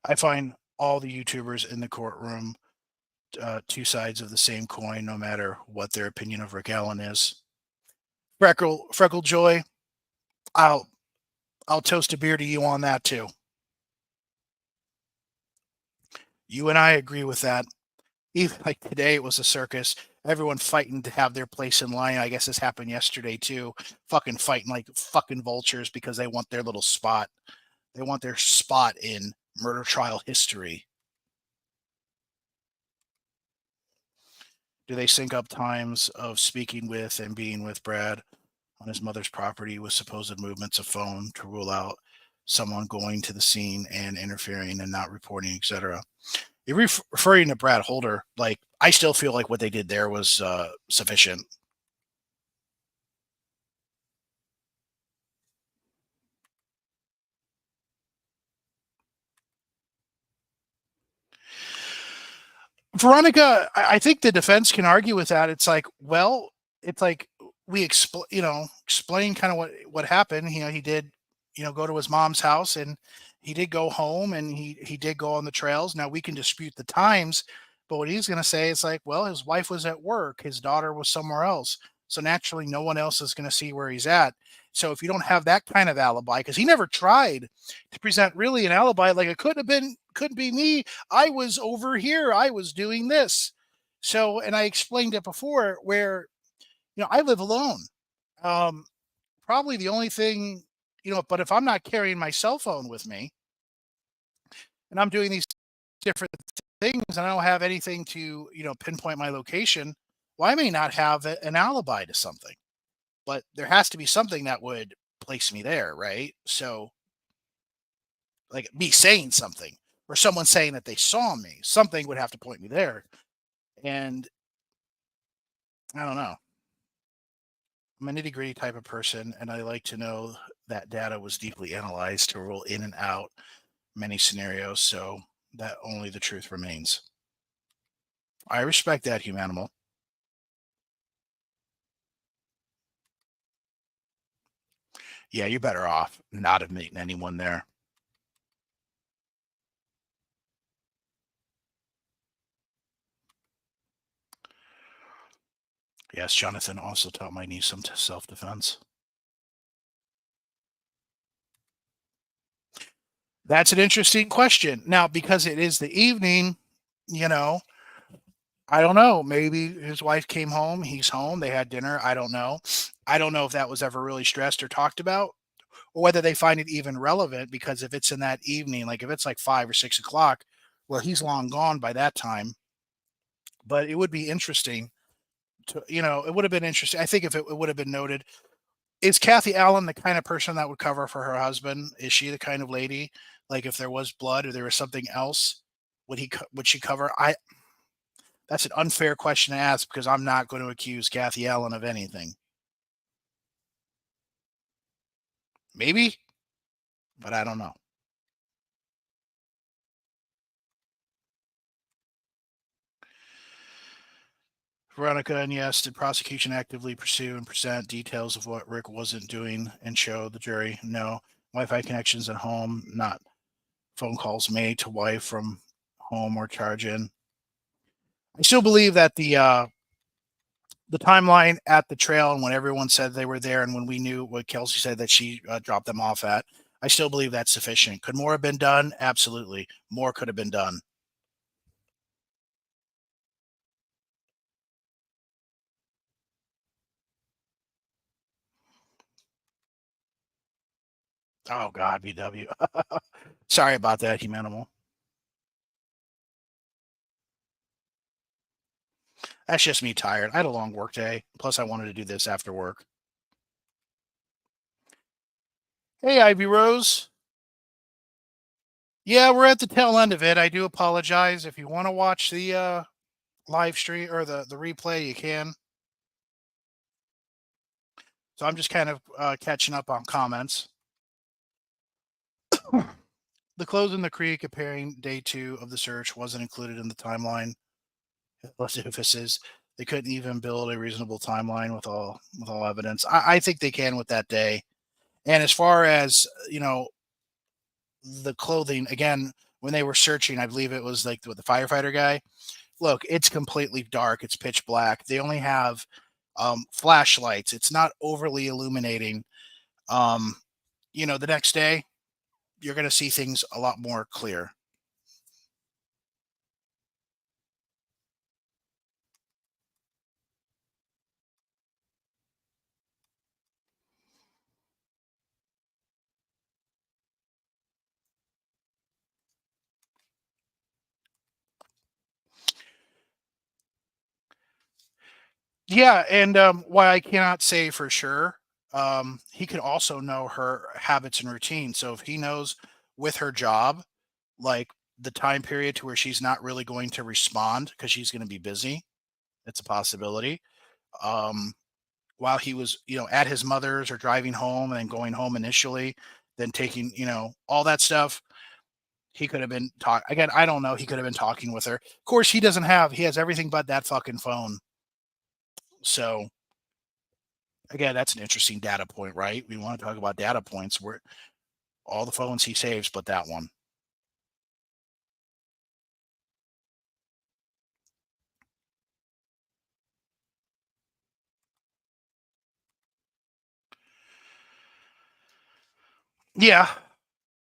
I find all the YouTubers in the courtroom two sides of the same coin, no matter what their opinion of Rick Allen is. Freckle Joy, I'll I'll toast a beer to you on that too. You and I agree with that. Even like today, it was a circus. Everyone fighting to have their place in line. I guess this happened yesterday too. Fucking fighting like fucking vultures because they want their little spot. They want their spot in murder trial history. Do they sync up times of speaking with and being with Brad on his mother's property with supposed movements of phone to rule out someone going to the scene and interfering and not reporting, etc.? You're referring to Brad Holder. Like, I still feel like what they did there was sufficient. Veronica, I think the defense can argue with that. It's like, well, it's like we explain kind of what happened. He did, go to his mom's house, and he did go home, and he did go on the trails. Now we can dispute the times, but what he's going to say is like, well, his wife was at work, his daughter was somewhere else, so naturally no one else is going to see where he's at. So if you don't have that kind of alibi, because he never tried to present really an alibi, like it couldn't be me, I was over here, I was doing this. So, and I explained it before where, I live alone. Um, Probably the only thing, but if I'm not carrying my cell phone with me and I'm doing these different things and I don't have anything to, pinpoint my location, well, I may not have an alibi to something, but there has to be something that would place me there, right? So, like me saying something or someone saying that they saw me, something would have to point me there. And I don't know. I'm a nitty gritty type of person, and I like to know that data was deeply analyzed to rule in and out many scenarios so that only the truth remains. I respect that, humanimal. Yeah, you're better off not admitting anyone there. Yes, Jonathan also taught my niece some self defense. That's an interesting question. Now, because it is the evening, you know, I don't know. Maybe his wife came home, he's home, they had dinner. I don't know. I don't know if that was ever really stressed or talked about, or whether they find it even relevant. Because if it's in that evening, like if it's like 5 or 6 o'clock, well, he's long gone by that time. But it would be interesting to, it would have been interesting. I think if it would have been noted, is Kathy Allen the kind of person that would cover for her husband? Is she the kind of lady, like if there was blood or there was something else, would she cover? That's an unfair question to ask because I'm not going to accuse Kathy Allen of anything. Maybe, but I don't know. Veronica, and yes, did prosecution actively pursue and present details of what Rick wasn't doing and show the jury? No. Wi-Fi connections at home, not phone calls made to wife from home or charge in. I still believe that the timeline at the trail and when everyone said they were there and when we knew what Kelsey said that she dropped them off at, I still believe that's sufficient. Could more have been done? Absolutely. More could have been done. Oh God, BW. Sorry about that, Humanimal. That's just me tired. I had a long work day. Plus, I wanted to do this after work. Hey, Ivy Rose. Yeah, we're at the tail end of it. I do apologize. If you want to watch the live stream or the replay, you can. So I'm just kind of catching up on comments. The close in the creek appearing day 2 of the search wasn't included in the timeline. Plus emphasis. They couldn't even build a reasonable timeline with all evidence. I think they can with that day. And as far as the clothing, again, when they were searching, I believe it was like with the firefighter guy. Look, it's completely dark. It's pitch black. They only have flashlights. It's not overly illuminating. Um, the next day you're going to see things a lot more clear. Yeah, and why I cannot say for sure, he could also know her habits and routines. So if he knows with her job, like the time period to where she's not really going to respond because she's going to be busy, it's a possibility. Um, while he was, at his mother's or driving home and then going home initially, then taking, all that stuff. He could have been talk again. I don't know. He could have been talking with her. Of course, he has everything but that fucking phone. So again, that's an interesting data point, right? We want to talk about data points where all the phones he saves, but that one. Yeah,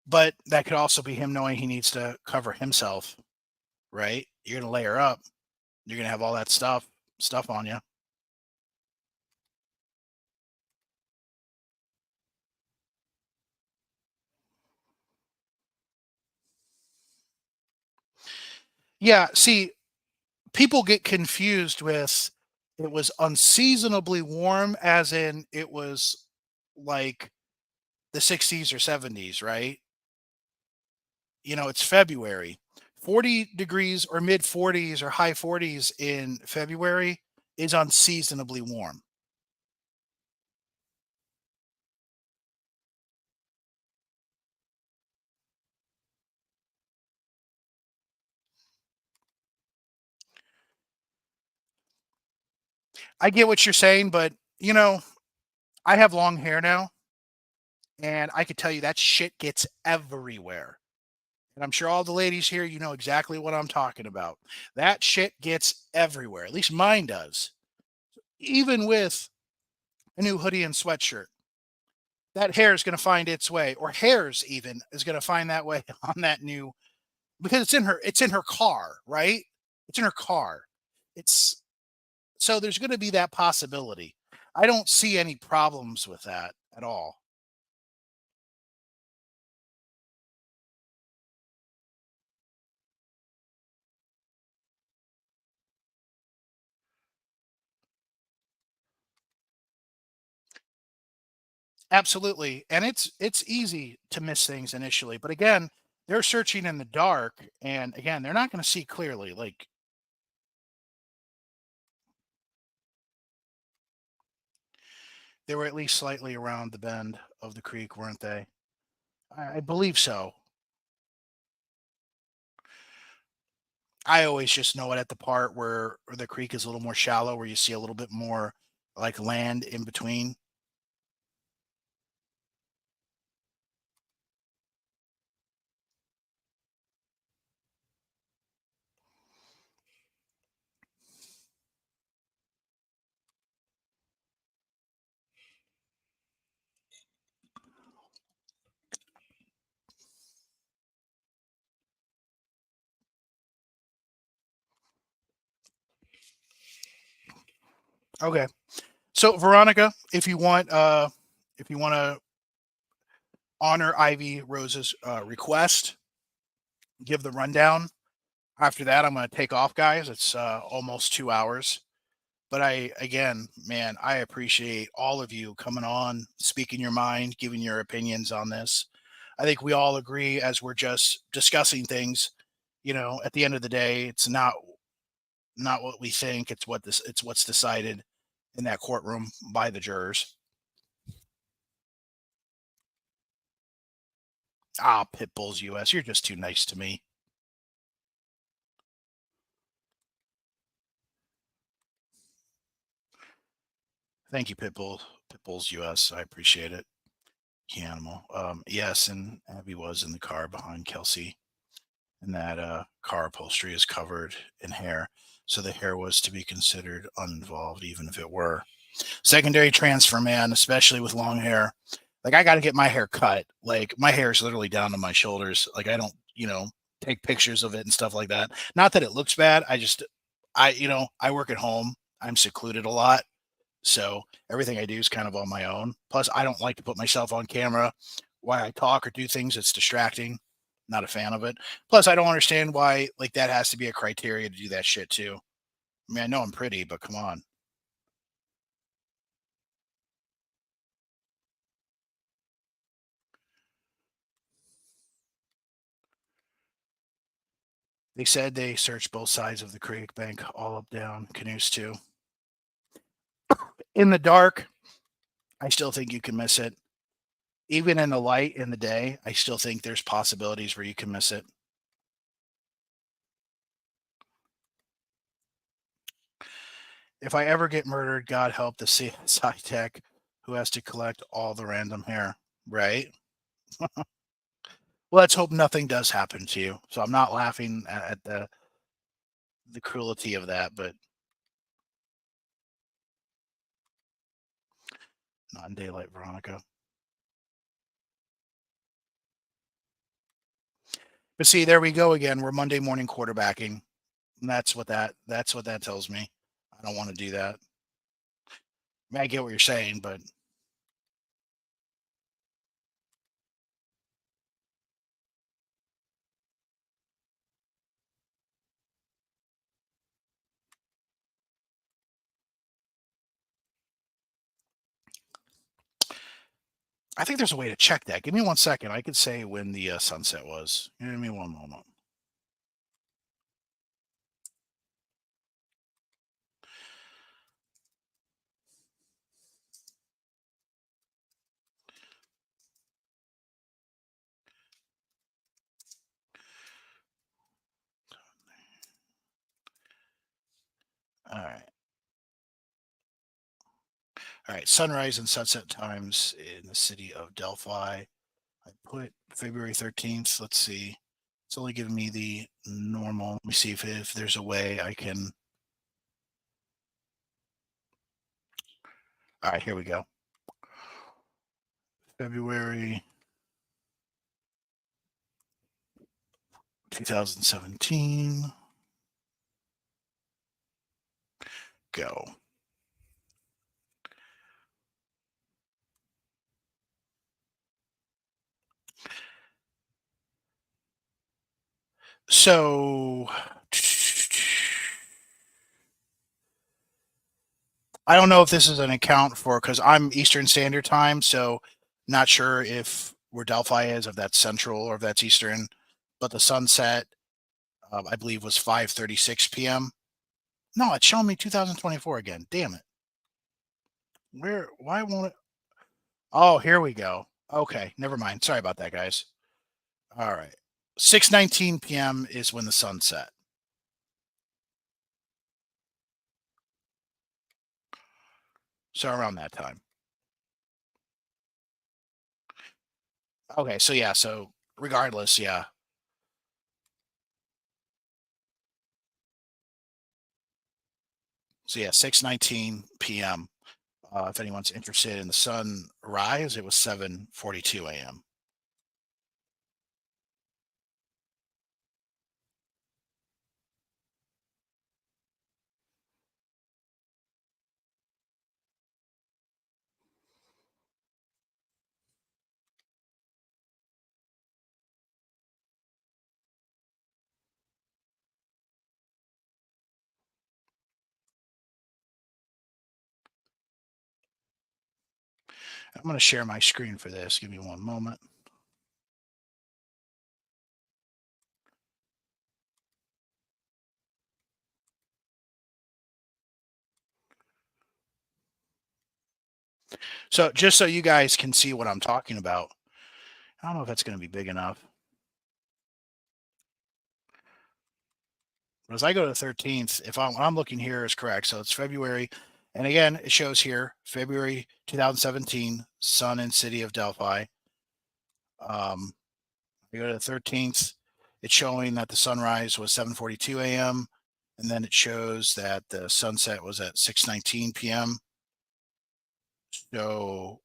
but that could also be him knowing he needs to cover himself, right? You're gonna layer up. You're gonna have all that stuff on you. Yeah. See, people get confused with it was unseasonably warm, as in it was like the 60s or 70s, right? It's February. 40 degrees or mid 40s or high 40s in February is unseasonably warm. I get what you're saying, but you know, I have long hair now, and I could tell you that shit gets everywhere. And I'm sure all the ladies here, you know exactly what I'm talking about. That shit gets everywhere. At least mine does. Even with a new hoodie and sweatshirt, that hair is going to find its way, or hairs even is going to find that way on that new, because it's in her car, right? It's in her car. It's so there's going to be that possibility. I don't see any problems with that at all. Absolutely. And it's easy to miss things initially, but again, they're searching in the dark, and again, they're not going to see clearly. Like, they were at least slightly around the bend of the creek, weren't they? I believe so. I always just know it at the part where the creek is a little more shallow, where you see a little bit more like land in between. Okay. So Veronica, if you want to honor Ivy Rose's request, give the rundown. After that, I'm going to take off, guys. It's almost 2 hours. But I, again, man, I appreciate all of you coming on, speaking your mind, giving your opinions on this. I think we all agree, as we're just discussing things, at the end of the day, it's not what we think, it's what's decided in that courtroom by the jurors. Ah, Pitbulls US, you're just too nice to me. Thank you, Pitbulls US. I appreciate it. Animal. Yes, and Abby was in the car behind Kelsey, and that car upholstery is covered in hair. So the hair was to be considered uninvolved, even if it were. Secondary transfer, man, especially with long hair. Like, I got to get my hair cut. Like, my hair is literally down to my shoulders. Like, I don't, take pictures of it and stuff like that. Not that it looks bad. I work at home. I'm secluded a lot. So everything I do is kind of on my own. Plus, I don't like to put myself on camera while I talk or do things. It's distracting. Not a fan of it. Plus, I don't understand why like that has to be a criteria to do that shit too. I mean, I know I'm pretty, but come on. They said they searched both sides of the creek bank, all up, down, canoes too. In the dark, I still think you can miss it. Even in the light in the day, I still think there's possibilities where you can miss it. If I ever get murdered, God help the CSI tech who has to collect all the random hair, right? Well, let's hope nothing does happen to you. So I'm not laughing at the cruelty of that, but not in daylight, Veronica. But see, there we go again. We're Monday morning quarterbacking. And that's what that tells me. I don't want to do that. I mean, I get what you're saying, but I think there's a way to check that. Give me 1 second. I could say when the sunset was. Give me one moment. All right. All right, sunrise and sunset times in the city of Delphi. I put February 13th. Let's see. It's only giving me the normal. Let me see if there's a way I can. All right, here we go. February 2017. Go. So I don't know if this is an account for because I'm Eastern Standard Time, so not sure if where Delphi is, if that's Central or if that's Eastern. But the sunset, I believe, was 5:36 p.m. No, it's showing me 2024 again. Damn it! Where? Why won't it? Oh, here we go. Okay, never mind. Sorry about that, guys. All right, 6:19 p.m. is when the sun set. So around that time. Okay, so yeah, so regardless, yeah. So yeah, 6:19 p.m. If anyone's interested in the sunrise, it was 7:42 a.m. I'm going to share my screen for this. Give me one moment. So just so you guys can see what I'm talking about, I don't know if that's going to be big enough. But as I go to the 13th, if what I'm looking here is correct, so it's February, and again, it shows here February 2017, sun and city of Delphi. You go to the 13th, it's showing that the sunrise was 7:42 a.m. and then it shows that the sunset was at 6:19 p.m. So,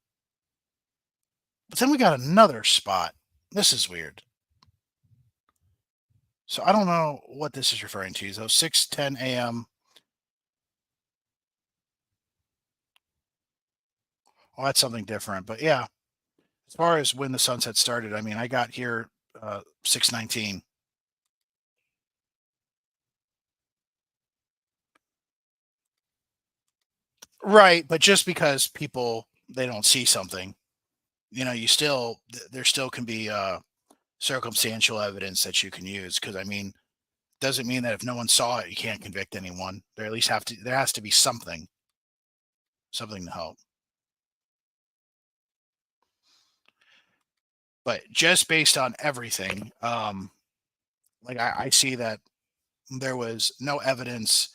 but then we got another spot. This is weird. So I don't know what this is referring to. So 6:10 a.m. Well, that's something different. But yeah, as far as when the sunset started, I mean, I got here 6:19. Right, but just because people they don't see something, you still there still can be circumstantial evidence that you can use because I mean, doesn't mean that if no one saw it, you can't convict anyone. There at least have to there has to be something to help. But just based on everything, like I see that there was no evidence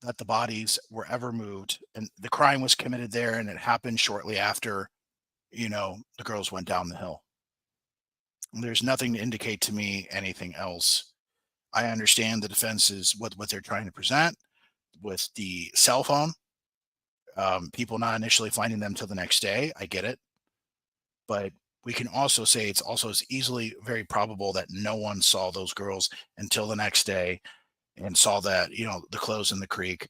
that the bodies were ever moved, and the crime was committed there, and it happened shortly after the girls went down the hill. There's nothing to indicate to me anything else. I understand the defense is what they're trying to present with the cell phone. People not initially finding them till the next day. I get it, but we can also say it's also as easily very probable that no one saw those girls until the next day and saw that the clothes in the creek.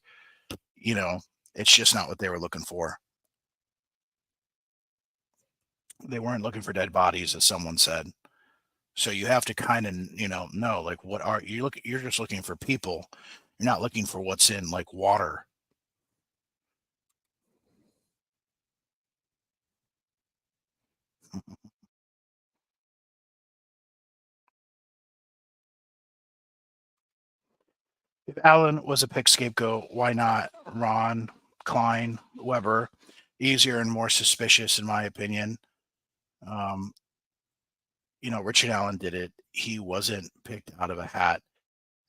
You know, it's just not what they were looking for. They weren't looking for dead bodies, as someone said. So you have to kind of know like what are you look. You're just looking for people. You're not looking for what's in like water. If Allen was a pick scapegoat, why not Ron, Klein, Weber? Easier and more suspicious, in my opinion. Um, Richard Allen did it. He wasn't picked out of a hat.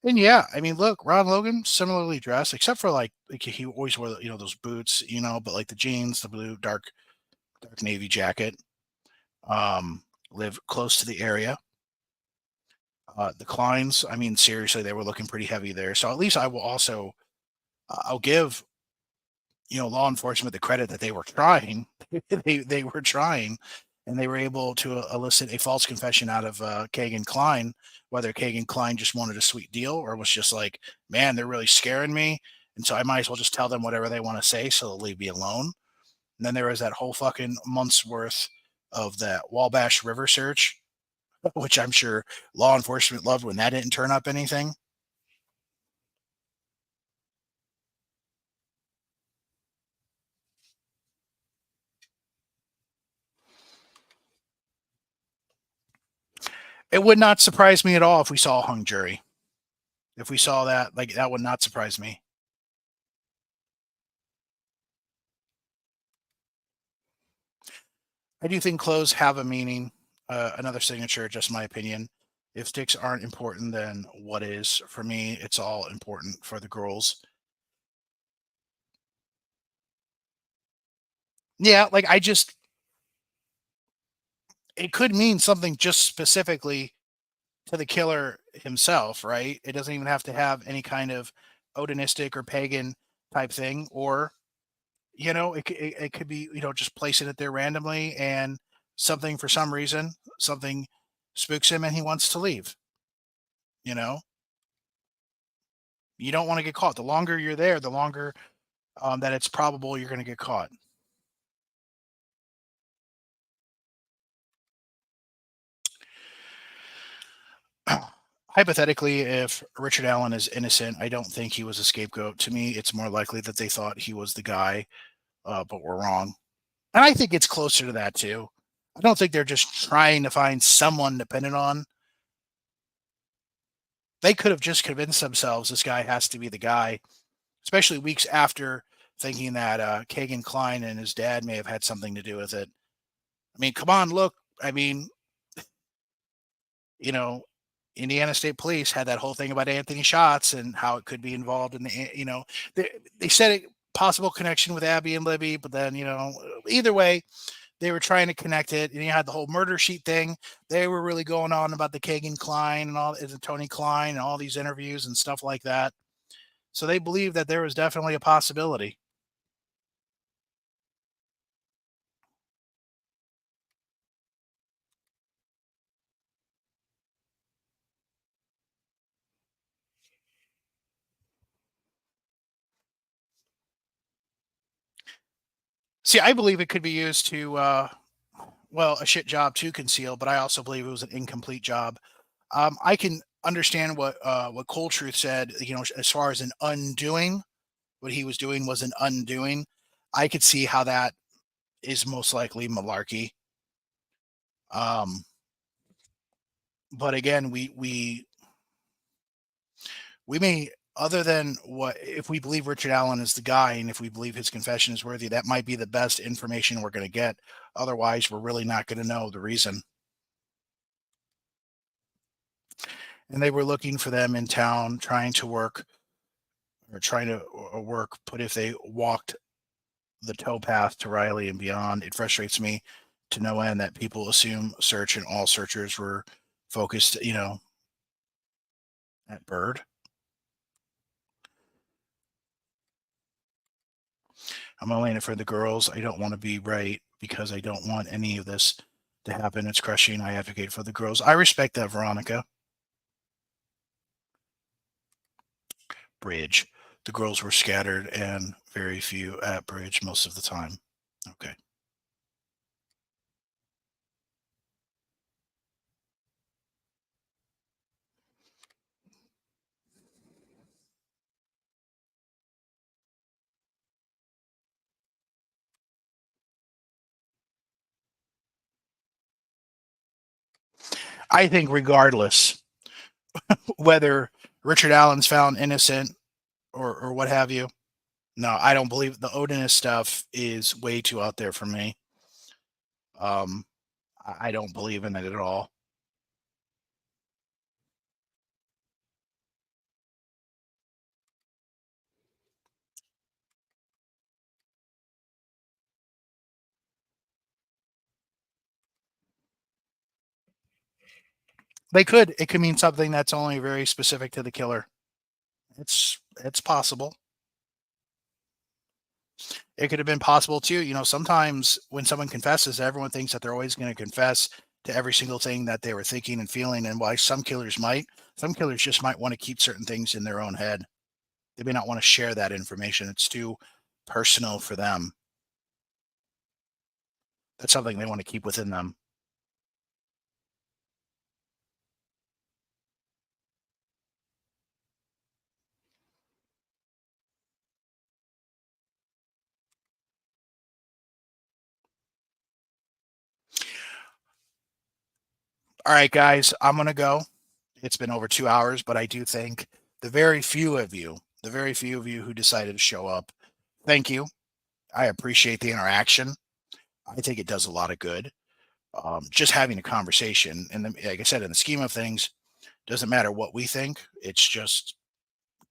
And yeah, I mean, look, Ron Logan similarly dressed, except for like he always wore those boots, but like the jeans, the blue dark navy jacket. Um, Live close to the area. The Kleins, I mean, seriously, they were looking pretty heavy there. So at least I will also I'll give law enforcement the credit that they were trying. They were trying, and they were able to elicit a false confession out of Kagan Klein. Whether Kagan Klein just wanted a sweet deal or was just like, man, they're really scaring me, and so I might as well just tell them whatever they want to say, so they'll leave me alone. And then there was that whole fucking month's worth of that Wabash River search, which I'm sure law enforcement loved when that didn't turn up anything. It would not surprise me at all if we saw a hung jury. If we saw that, like that would not surprise me. I do think clothes have a meaning. Another signature, just my opinion. If sticks aren't important, then what is? For me, it's all important for the girls. Yeah, like it could mean something just specifically to the killer himself, right? It doesn't even have to have any kind of Odinistic or pagan type thing, or it could be just placing it there randomly, and something for some reason something spooks him and he wants to leave. You know, you don't want to get caught. The longer you're there, the longer that it's probable you're going to get caught. Hypothetically, if Richard Allen is innocent, I don't think he was a scapegoat. To me, it's more likely that they thought he was the guy, but were wrong. And I think it's closer to that too. I don't think they're just trying to find someone dependent on. They could have just convinced themselves this guy has to be the guy, especially weeks after thinking that Kagan Klein and his dad may have had something to do with it. I mean, come on, look. I mean, you know, Indiana State Police had that whole thing about Anthony Shots and how it could be involved in they said a possible connection with Abby and Libby, but then, either way, they were trying to connect it. And you had the whole murder sheet thing. They were really going on about the Kagan Klein and Tony Klein and all these interviews and stuff like that. So they believed that there was definitely a possibility. See, I believe it could be used to, a shit job to conceal, but I also believe it was an incomplete job. I can understand what Cold Truth said. As far as an undoing, what he was doing was an undoing. I could see how that is most likely malarkey. Um, but again, we may, other than what, if we believe Richard Allen is the guy, and if we believe his confession is worthy, that might be the best information we're going to get. Otherwise, we're really not going to know the reason. And they were looking for them in town, trying to work or trying to work. But if they walked the towpath to Riley and beyond, it frustrates me to no end that people assume search and all searchers were focused, at Bird. I'm only in it for the girls. I don't want to be right because I don't want any of this to happen. It's crushing. I advocate for the girls. I respect that, Veronica. Bridge. The girls were scattered and very few at Bridge most of the time. Okay. I think regardless whether Richard Allen's found innocent or what have you, no, I don't believe the Odinist stuff is way too out there for me. Um, I don't believe in it at all. They could. It could mean something that's only very specific to the killer. It's possible. It could have been possible too. Sometimes when someone confesses, everyone thinks that they're always going to confess to every single thing that they were thinking and feeling. And why some killers just might want to keep certain things in their own head. They may not want to share that information. It's too personal for them. That's something they want to keep within them. All right, guys, I'm going to go. It's been over 2 hours, but I do thank the very few of you who decided to show up. Thank you. I appreciate the interaction. I think it does a lot of good. Just having a conversation, and like I said, in the scheme of things, doesn't matter what we think. It's just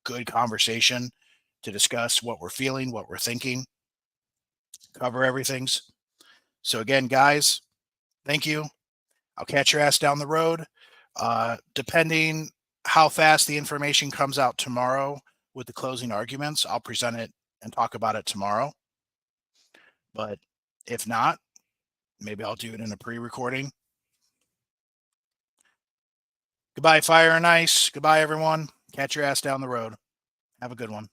good conversation to discuss what we're feeling, what we're thinking, cover everything's. So again, guys, thank you. I'll catch your ass down the road. Depending how fast the information comes out tomorrow with the closing arguments, I'll present it and talk about it tomorrow. But if not, maybe I'll do it in a pre-recording. Goodbye, Fire and Ice. Goodbye, everyone. Catch your ass down the road. Have a good one.